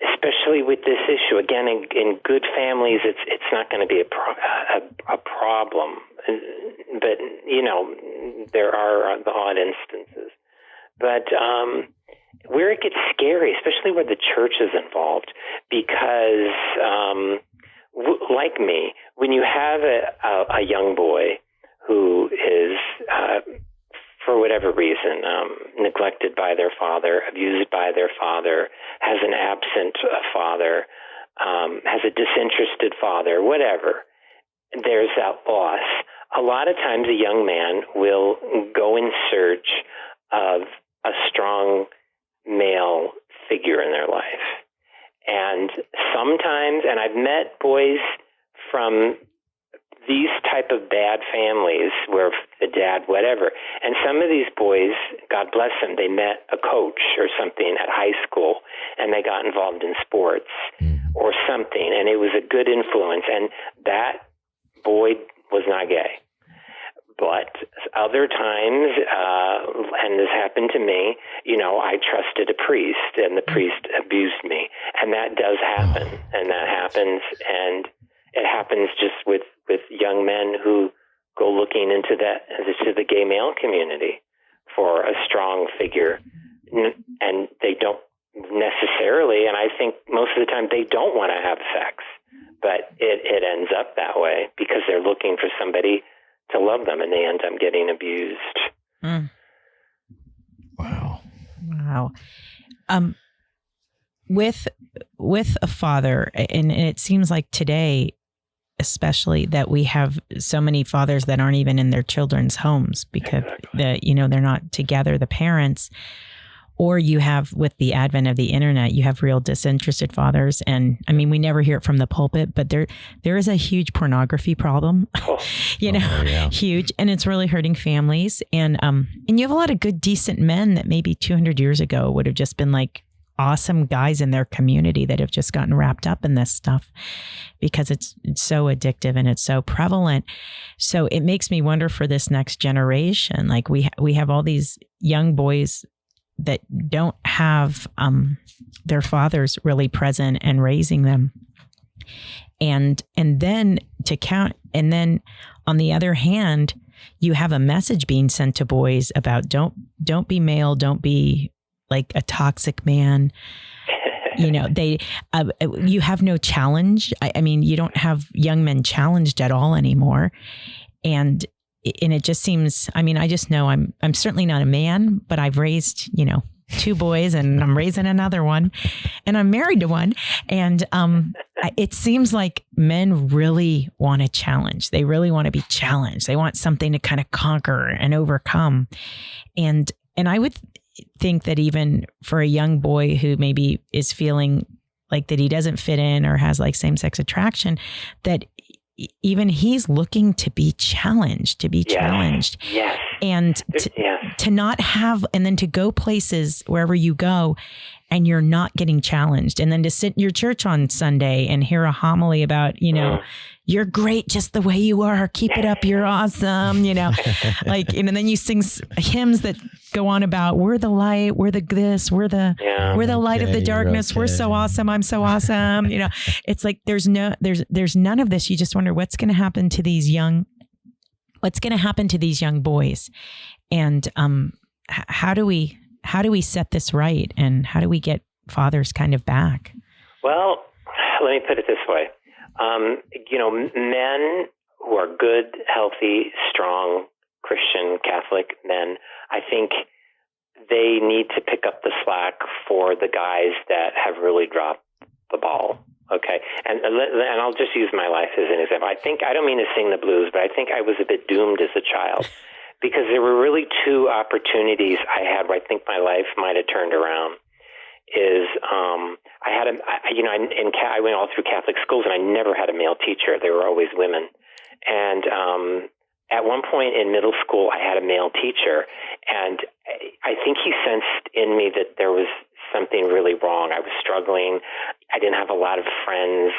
especially with this issue. Again, in good families, it's not going to be a problem, but there are the odd instances. But where it gets scary, especially where the church is involved, because like me, when you have a young boy who is for whatever reason, neglected by their father, abused by their father, has an absent father, has a disinterested father, whatever, there's that loss. A lot of times a young man will go in search of a strong male figure in their life. And sometimes, and I've met boys from these type of bad families where the dad, whatever, and some of these boys, God bless them, they met a coach or something at high school and they got involved in sports or something, and it was a good influence, and that boy was not gay. But other times, and this happened to me, I trusted a priest and the priest abused me, and that does happen, and that happens, and it happens just with young men who go looking into the gay male community for a strong figure, and they don't necessarily, and I think most of the time they don't want to have sex, but it ends up that way because they're looking for somebody to love them, and they end up getting abused. Wow. With a father, and it seems like today, especially, that we have so many fathers that aren't even in their children's homes because they're not together, the parents. Or you have, with the advent of the internet, you have real disinterested fathers. And I mean, we never hear it from the pulpit, but there is a huge pornography problem, huge. And it's really hurting families. And you have a lot of good, decent men that maybe 200 years ago would have just been like awesome guys in their community that have just gotten wrapped up in this stuff because it's so addictive and it's so prevalent. So it makes me wonder for this next generation, like we have all these young boys that don't have their fathers really present and raising them, and then to count, and then on the other hand, you have a message being sent to boys about don't be male, don't be like a toxic man. You have no challenge. I mean, you don't have young men challenged at all anymore, and it just seems, I mean, I just know I'm certainly not a man, but I've raised, 2 boys and I'm raising another one and I'm married to one. And it seems like men really want a challenge. They really want to be challenged. They want something to kind of conquer and overcome. And I would think that even for a young boy who maybe is feeling like that he doesn't fit in or has like same-sex attraction, that even he's looking to be challenged, Yes. And to not have, and then to go places wherever you go and you're not getting challenged. And then to sit in your church on Sunday and hear a homily about, you're great just the way you are. Keep it up. You're awesome. Like, and then you sing hymns that go on about, we're the light, we're the this, we're the light of the darkness. We're so awesome. I'm so awesome. It's like, there's none of this. You just wonder what's going to happen to these young boys. And, how do we set this right? And how do we get fathers kind of back? Well, let me put it this way. Men who are good, healthy, strong, Christian, Catholic men, I think they need to pick up the slack for the guys that have really dropped the ball. Okay. And I'll just use my life as an example. I don't mean to sing the blues, but I think I was a bit doomed as a child because there were really two opportunities I had where I think my life might have turned around. I went all through Catholic schools and I never had a male teacher. They were always women. And at one point in middle school, I had a male teacher, and I think he sensed in me that there was something really wrong. I was struggling. I didn't have a lot of friends,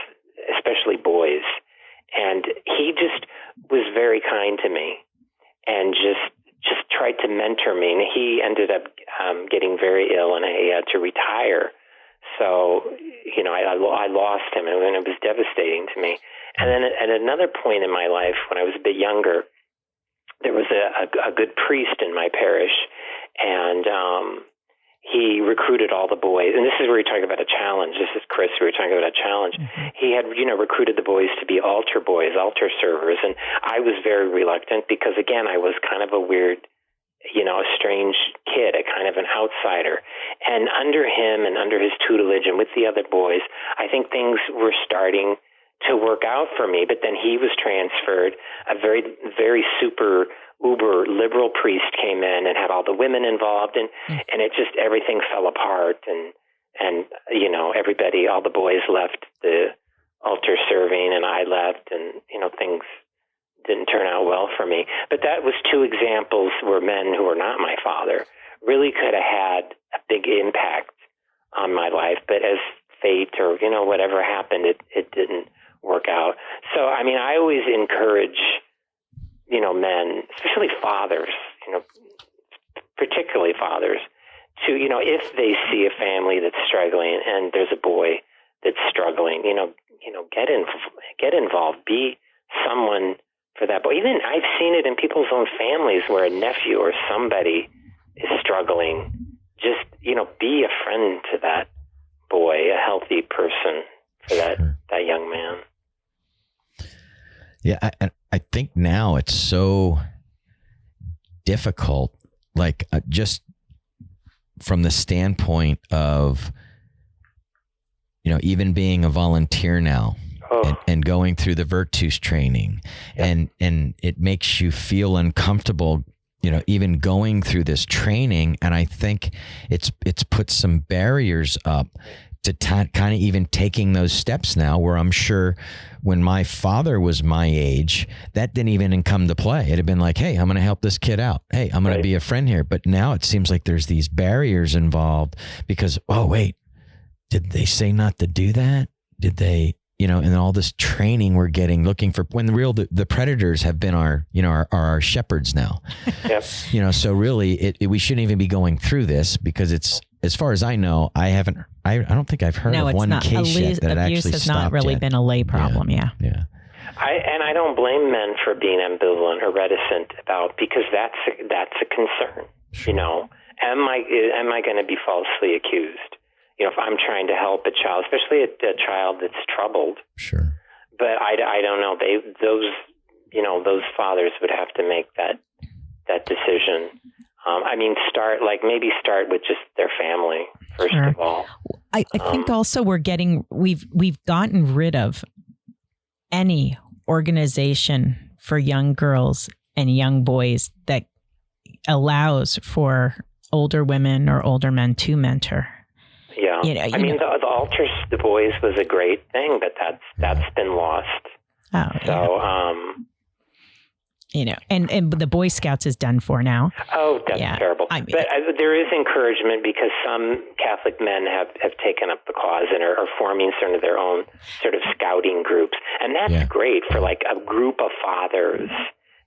especially boys. And he just was very kind to me and just tried to mentor me. And he ended up getting very ill, and he had to retire. So, I lost him, and it was devastating to me. And then at another point in my life, when I was a bit younger, there was a good priest in my parish, and he recruited all the boys. And this is where you're talking about a challenge. This is Kris. We were talking about a challenge. Mm-hmm. He had, recruited the boys to be altar boys, altar servers. And I was very reluctant because, again, I was kind of a weird, a strange kid, a kind of an outsider. And under him and under his tutelage and with the other boys, I think things were starting to work out for me. But then he was transferred. A very, very super uber liberal priest came in and had all the women involved, and it just, everything fell apart. And everybody, all the boys left the altar serving, and I left, and, things didn't turn out well for me. But that was two examples where men who were not my father really could have had a big impact on my life. But as fate or, whatever happened, it didn't work out. So, I always encourage, men, especially fathers, particularly fathers, to, if they see a family that's struggling and there's a boy that's struggling, get involved, be someone for that boy. Even I've seen it in people's own families where a nephew or somebody is struggling. Just, be a friend to that boy, a healthy person for that young man. Yeah, I think now it's so difficult, like just from the standpoint of, even being a volunteer now and going through the Virtus training, and it makes you feel uncomfortable, even going through this training. And I think it's put some barriers up to kind of even taking those steps now, where I'm sure when my father was my age, that didn't even come to play. It'd have been like, hey, I'm going to help this kid out. Hey, I'm going to be a friend here. But now it seems like there's these barriers involved because, oh, wait, did they say not to do that? Did they, and all this training we're getting, looking for, when the predators have been our shepherds now. Yep. So really we shouldn't even be going through this, because it's, as far as I know, I don't think I've heard of one case yet that it actually stopped. Abuse has not really been a lay problem. Yeah. I don't blame men for being ambivalent or reticent about, because that's a concern. Sure. Am I going to be falsely accused? If I'm trying to help a child, especially a child that's troubled. Sure. But I don't know. Those fathers would have to make that decision. Start with just their family first of all. I think also we've gotten rid of any organization for young girls and young boys that allows for older women or older men to mentor. Yeah, the altars, the boys was a great thing, but that's been lost. Oh, so and the Boy Scouts is done for now. Oh, that's terrible. But there is encouragement because some Catholic men have taken up the cause and are forming sort of their own sort of scouting groups. And that's great for like a group of fathers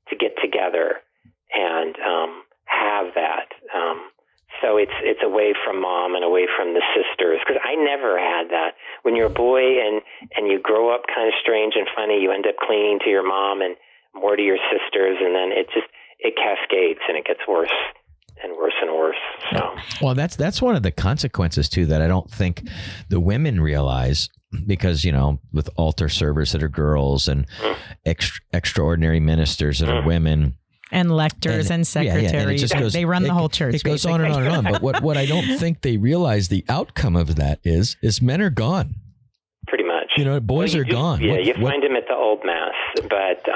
to get together and have that. So it's away from mom and away from the sisters, because I never had that. When you're a boy and you grow up kind of strange and funny, you end up clinging to your mom and more to your sisters, and then it cascades and it gets worse and worse and worse. So. Well, that's one of the consequences too that I don't think the women realize, because with altar servers that are girls and extraordinary ministers that are women. And lectors and secretaries. They run the whole church. It goes on and on and on. But what I don't think they realize the outcome of that is men are gone. Pretty much. Boys are gone. Yeah, you find them at the old mass, but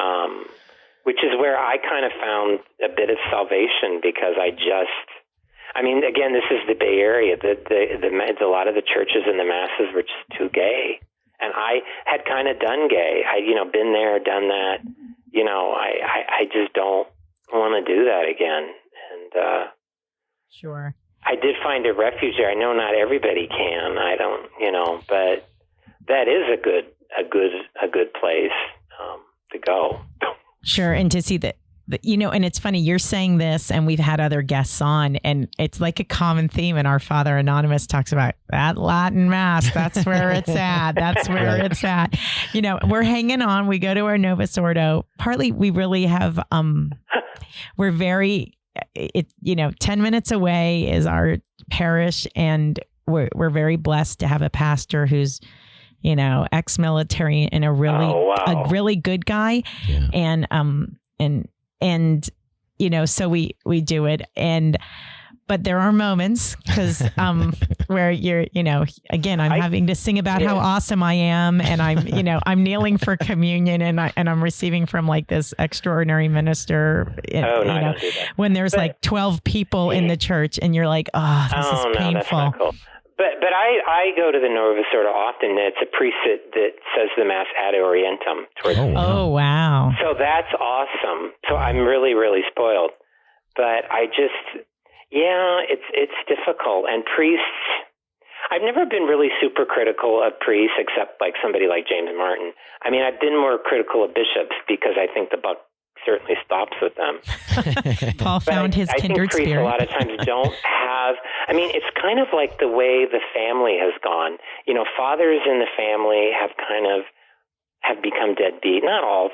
which is where I kind of found a bit of salvation, because again, this is the Bay Area. A lot of the churches and the masses were just too gay, and I had kind of done gay. I been there, done that. I just don't want to do that again. And sure, I did find a refuge there. I know not everybody can. I don't, but that is a good place to go. Sure, and to see that, and it's funny, you're saying this, and we've had other guests on, and it's like a common theme. And our Father Anonymous talks about that Latin Mass. That's where it's at. That's where it's at. We're hanging on. We go to our Novus Ordo. Partly, we really have. We're very. 10 minutes away is our parish, and we're very blessed to have a pastor who's, ex-military and a really good guy, and so we do it, but there are moments, because where you're again, I'm having to sing about how awesome I am, and I'm I'm kneeling for communion, and I'm receiving from like this extraordinary minister, when there's like 12 people in the church, and you're like, this is painful. That's not cool. But I go to the Novus Ordo often. It's a priest that says the Mass ad orientem. Oh, wow. So that's awesome. So I'm really, really spoiled. But I just, it's difficult. And priests, I've never been really super critical of priests, except like somebody like James Martin. I mean, I've been more critical of bishops because I think the buck certainly stops with them. Paul found his kindred spirit. I think priests a lot of times don't have, it's kind of like the way the family has gone. Fathers in the family have become deadbeat. Not all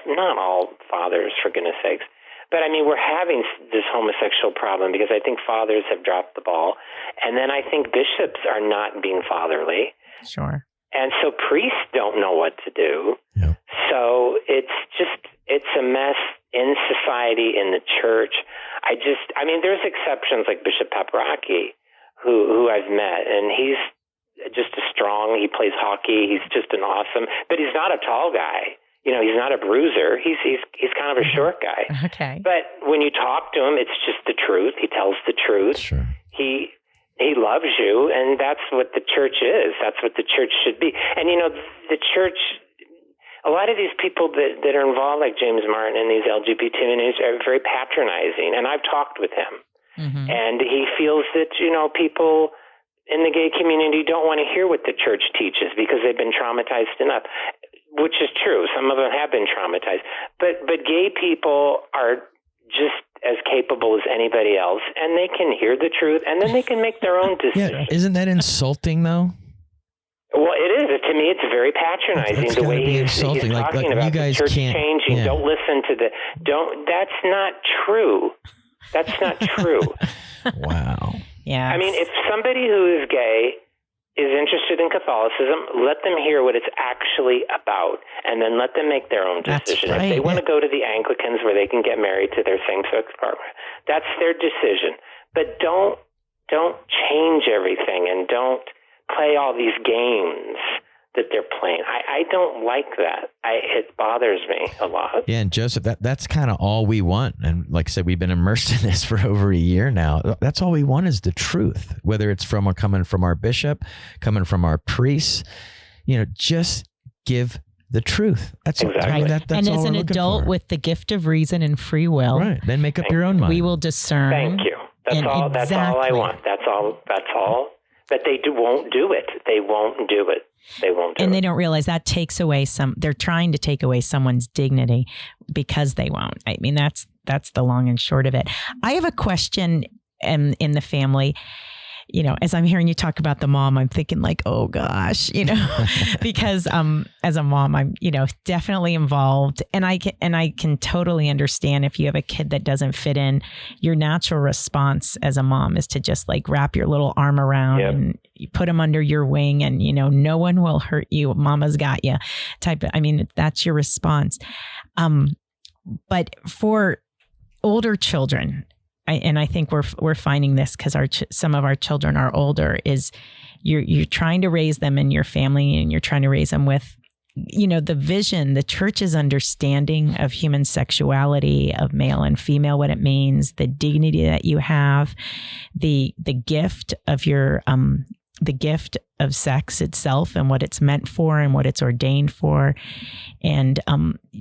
fathers, for goodness sakes. But we're having this homosexual problem because I think fathers have dropped the ball. And then I think bishops are not being fatherly. Sure. And so priests don't know what to do. Yep. So it's a mess in society, in the church. There's exceptions like Bishop Paparaki, who I've met, and he's just he plays hockey. He's just an awesome, but he's not a tall guy. He's not a bruiser. He's kind of a short guy. Okay. But when you talk to him, it's just the truth. He tells the truth. Sure. He loves you, and that's what the church is. That's what the church should be. And the church, a lot of these people that are involved, like James Martin and these LGBT news, are very patronizing. And I've talked with him, and he feels that people in the gay community don't want to hear what the church teaches because they've been traumatized enough, which is true. Some of them have been traumatized, but gay people are just as capable as anybody else, and they can hear the truth, and then they can make their own decisions. Yeah, isn't that insulting though? Well, it is. To me, it's very patronizing the way he's talking about you guys the church can't, changing. Yeah. Don't listen to that's not true. That's not true. Wow. Yeah. If somebody who is gay is interested in Catholicism, let them hear what it's actually about, and then let them make their own decision. Right. If they want to go to the Anglicans where they can get married to their same-sex partner, that's their decision. But don't change everything, and don't play all these games that they're playing. I don't like that. It bothers me a lot. Yeah, and Joseph, that's kind of all we want. And like I said, we've been immersed in this for over a year now. That's all we want is the truth, whether it's coming from our bishop, coming from our priests. Just give the truth. That's exactly. That's and all as an we're looking adult for. with the gift of reason and free will, right? Then make up your own mind. we will discern. Thank you. That's all. Exactly. That's all I want. That's all. But they won't do it. They won't do it. They won't do it. And they don't realize that takes away they're trying to take away someone's dignity because they won't. I mean, that's the long and short of it. I have a question in the family. You know, as I'm hearing you talk about the mom, I'm thinking like, oh gosh, you know, because as a mom, I'm, you know, definitely involved, and I can totally understand if you have a kid that doesn't fit in. Your natural response as a mom is to just like wrap your little arm around and you put them under your wing, and you know, no one will hurt you. Mama's got you. That's your response. But for older children. And I think we're finding this because some of our children are older. Is you're trying to raise them in your family, and you're trying to raise them with, you know, the vision, the church's understanding of human sexuality, of male and female, what it means, the dignity that you have, the gift of your the gift of sex itself and what it's meant for and what it's ordained for, and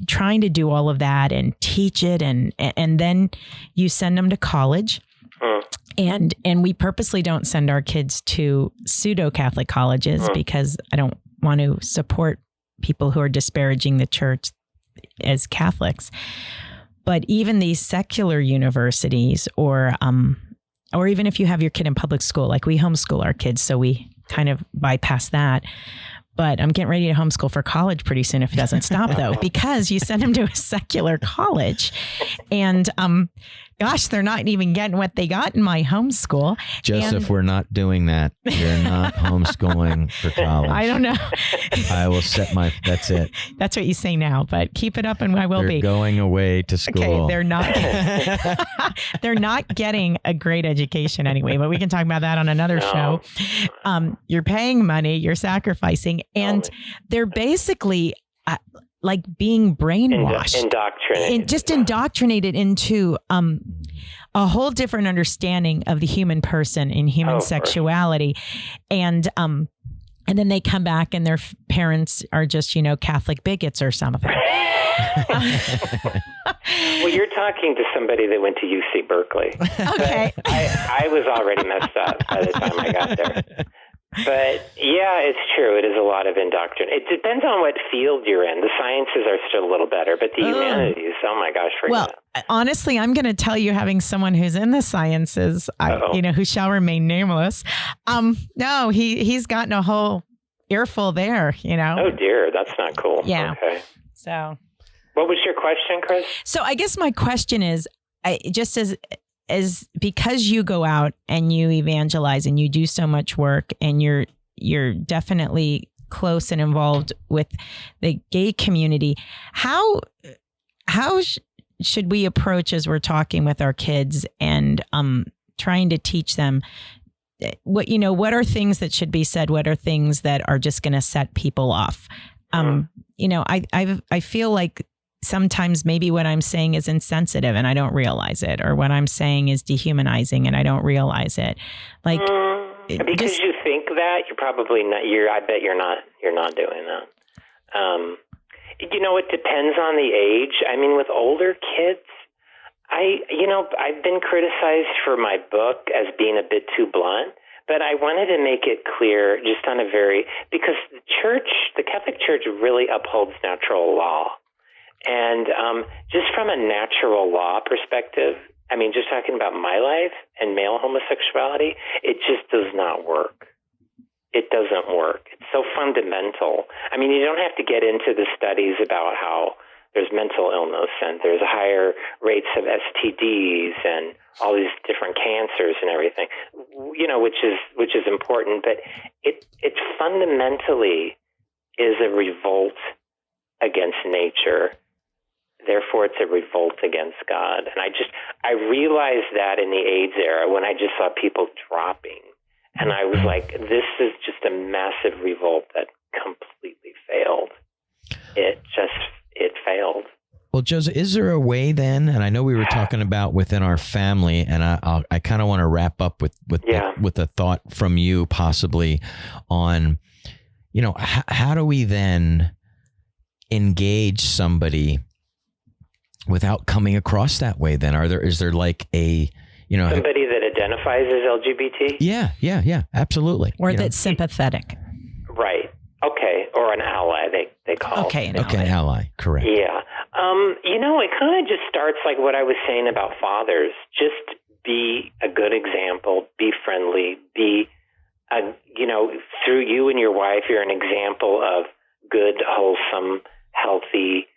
trying to do all of that and teach it, and then you send them to college, and we purposely don't send our kids to pseudo-Catholic colleges because I don't want to support people who are disparaging the church as Catholics. But even these secular universities, or even if you have your kid in public school, like we homeschool our kids, so we kind of bypass that. But I'm getting ready to homeschool for college pretty soon if it doesn't stop, though, because you send them to a secular college, and gosh, they're not even getting what they got in my homeschool. Joseph, we're not doing that. You're not homeschooling for college. I don't know. I will that's it. That's what you say now, but keep it up and I will They're be. going away to school. Okay, they're not getting a great education anyway, but we can talk about that on another show. You're paying money, you're sacrificing, and they're basically like being brainwashed, indoctrinated into a whole different understanding of the human person and human sexuality. And then they come back and their parents are just, you know, Catholic bigots or something. Well, you're talking to somebody that went to UC Berkeley. Okay. I was already messed up by the time I got there. But yeah, it's true. It is a lot of indoctrination. It depends on what field you're in. The sciences are still a little better, but the humanities, oh my gosh, forget it. Honestly, I'm going to tell you, having someone who's in the sciences, who shall remain nameless. No, he's gotten a whole earful there, you know. Oh dear, that's not cool. Yeah. Okay. So, what was your question, Kris? So I guess my question is, just as because you go out and you evangelize and you do so much work, and you're definitely close and involved with the gay community, how should we approach as we're talking with our kids and trying to teach them what are things that should be said, what are things that are just going to set people off? I feel like sometimes maybe what I'm saying is insensitive and I don't realize it, or what I'm saying is dehumanizing and I don't realize it. Like because you think that, you're probably not. I bet you're not. You're not doing that. It depends on the age. I mean, with older kids, I've been criticized for my book as being a bit too blunt. But I wanted to make it clear, just on because the Catholic Church really upholds natural law. And just from a natural law perspective, I mean, just talking about my life and male homosexuality, it just does not work. It doesn't work. It's so fundamental. I mean, you don't have to get into the studies about how there's mental illness and there's higher rates of STDs and all these different cancers and everything, which is important. But it fundamentally is a revolt against nature. Therefore, it's a revolt against God. And I realized that in the AIDS era when I just saw people dropping. And I was like, this is just a massive revolt that completely failed. It failed. Well, Joseph, is there a way then, and I know we were talking about within our family, and I kind of want to wrap up with a thought from you possibly on, how do we then engage somebody without coming across that way then? Is there like a, somebody that identifies as LGBT? Yeah, absolutely. Or that's sympathetic. Right. Okay. Or an ally, they call it. An ally. Correct. Yeah. It kind of just starts like what I was saying about fathers. Just be a good example, be friendly, through you and your wife, you're an example of good, wholesome, healthy,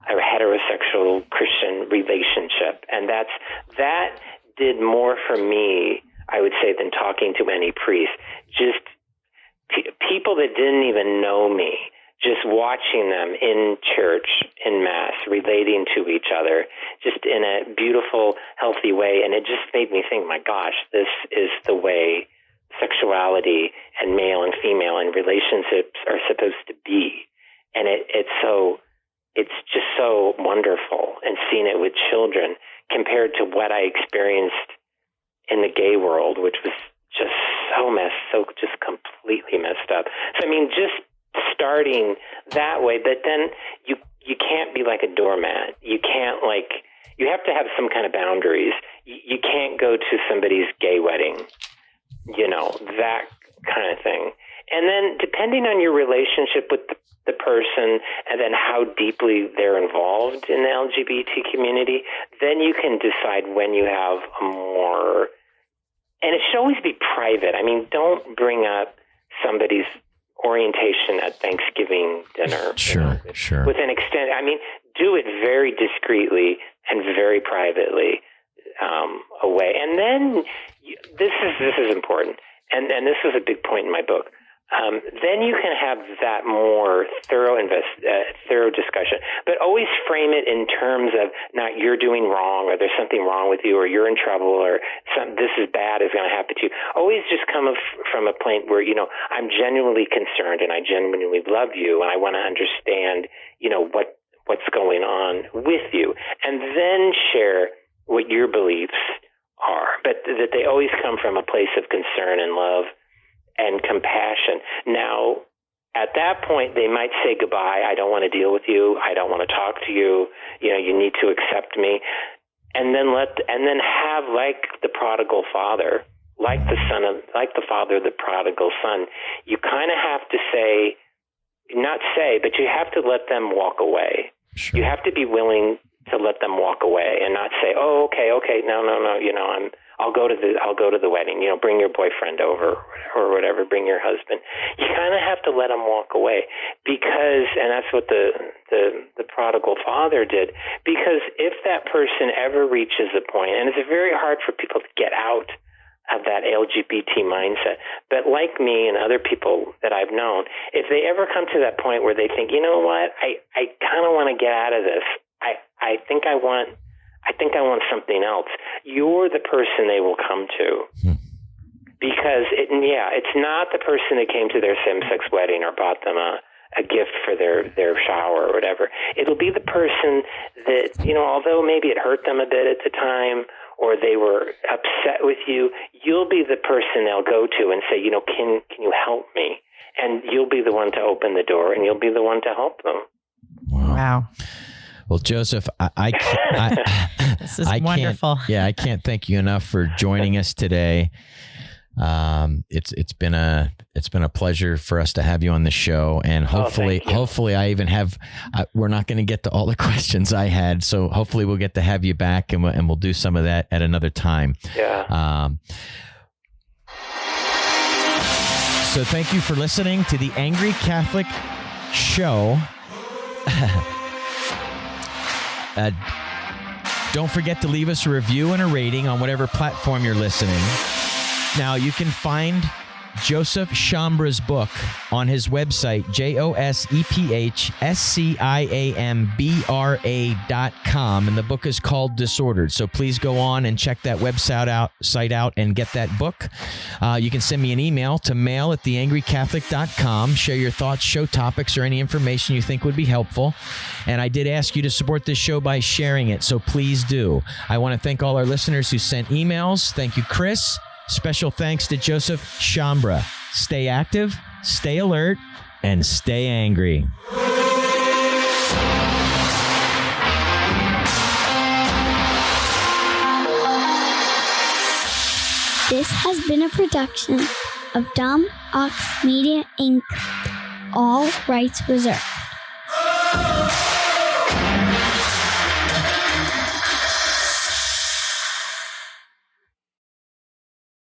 heterosexual Christian relationship. And that did more for me, I would say, than talking to any priest. Just people that didn't even know me, just watching them in church, in Mass, relating to each other, just in a beautiful, healthy way. And it just made me think, my gosh, this is the way sexuality and male and female and relationships are supposed to be. And it's just so wonderful. And seeing it with children compared to what I experienced in the gay world, which was just just completely messed up. So, just starting that way, but then you can't be like a doormat. You can't you have to have some kind of boundaries. You can't go to somebody's gay wedding, that kind of thing. And then depending on your relationship with the person and then how deeply they're involved in the LGBT community, then you can decide when you have a more, and it should always be private. Don't bring up somebody's orientation at Thanksgiving dinner. Sure. With an extent, do it very discreetly and very privately away. And then this is important, and this is a big point in my book. Then you can have that more thorough discussion, but always frame it in terms of not you're doing wrong, or there's something wrong with you, or you're in trouble, or this is bad is going to happen to you. Always just come from a point where, I'm genuinely concerned and I genuinely love you and I want to understand, what's going on with you, and then share what your beliefs are, but that they always come from a place of concern and love and compassion. Now, at that point, they might say goodbye. I don't want to deal with you. I don't want to talk to you. You need to accept me. And then have like the prodigal father, like the father of the prodigal son. You kind of have to but you have to let them walk away. Sure. You have to be willing to let them walk away and not say, "Oh, okay, no, I'll go to the wedding. Bring your boyfriend over or whatever. Bring your husband." You kind of have to let them walk away and that's what the prodigal father did. Because if that person ever reaches a point, and it's very hard for people to get out of that LGBT mindset, but like me and other people that I've known, if they ever come to that point where they think, you know what, I kind of want to get out of this. I think I want something else. You're the person they will come to. Because it's not the person that came to their same-sex wedding or bought them a gift for their shower or whatever. It'll be the person that, although maybe it hurt them a bit at the time or they were upset with you, you'll be the person they'll go to and say, can you help me? And you'll be the one to open the door and you'll be the one to help them. Wow. Well, Joseph, this is wonderful. I can't thank you enough for joining us today. It's been a pleasure for us to have you on the show, and hopefully I even have. We're not going to get to all the questions I had, so hopefully we'll get to have you back, and we'll do some of that at another time. Yeah. So thank you for listening to the Angry Catholic Show. Don't forget to leave us a review and a rating on whatever platform you're listening. Now, you can find Joseph Scambria's book on his website, JosepHSciambra.com, and the book is called Disordered. So please go on and check that site out and get that book. You can send me an email to mail@theangrycatholic.com. Share your thoughts, show topics, or any information you think would be helpful. And I did ask you to support this show by sharing it, so please do. I want to thank all our listeners who sent emails. Thank you, Kris. Special thanks to Joseph Scambria. Stay active, stay alert, and stay angry. This has been a production of Dumb Ox Media, Inc. All rights reserved.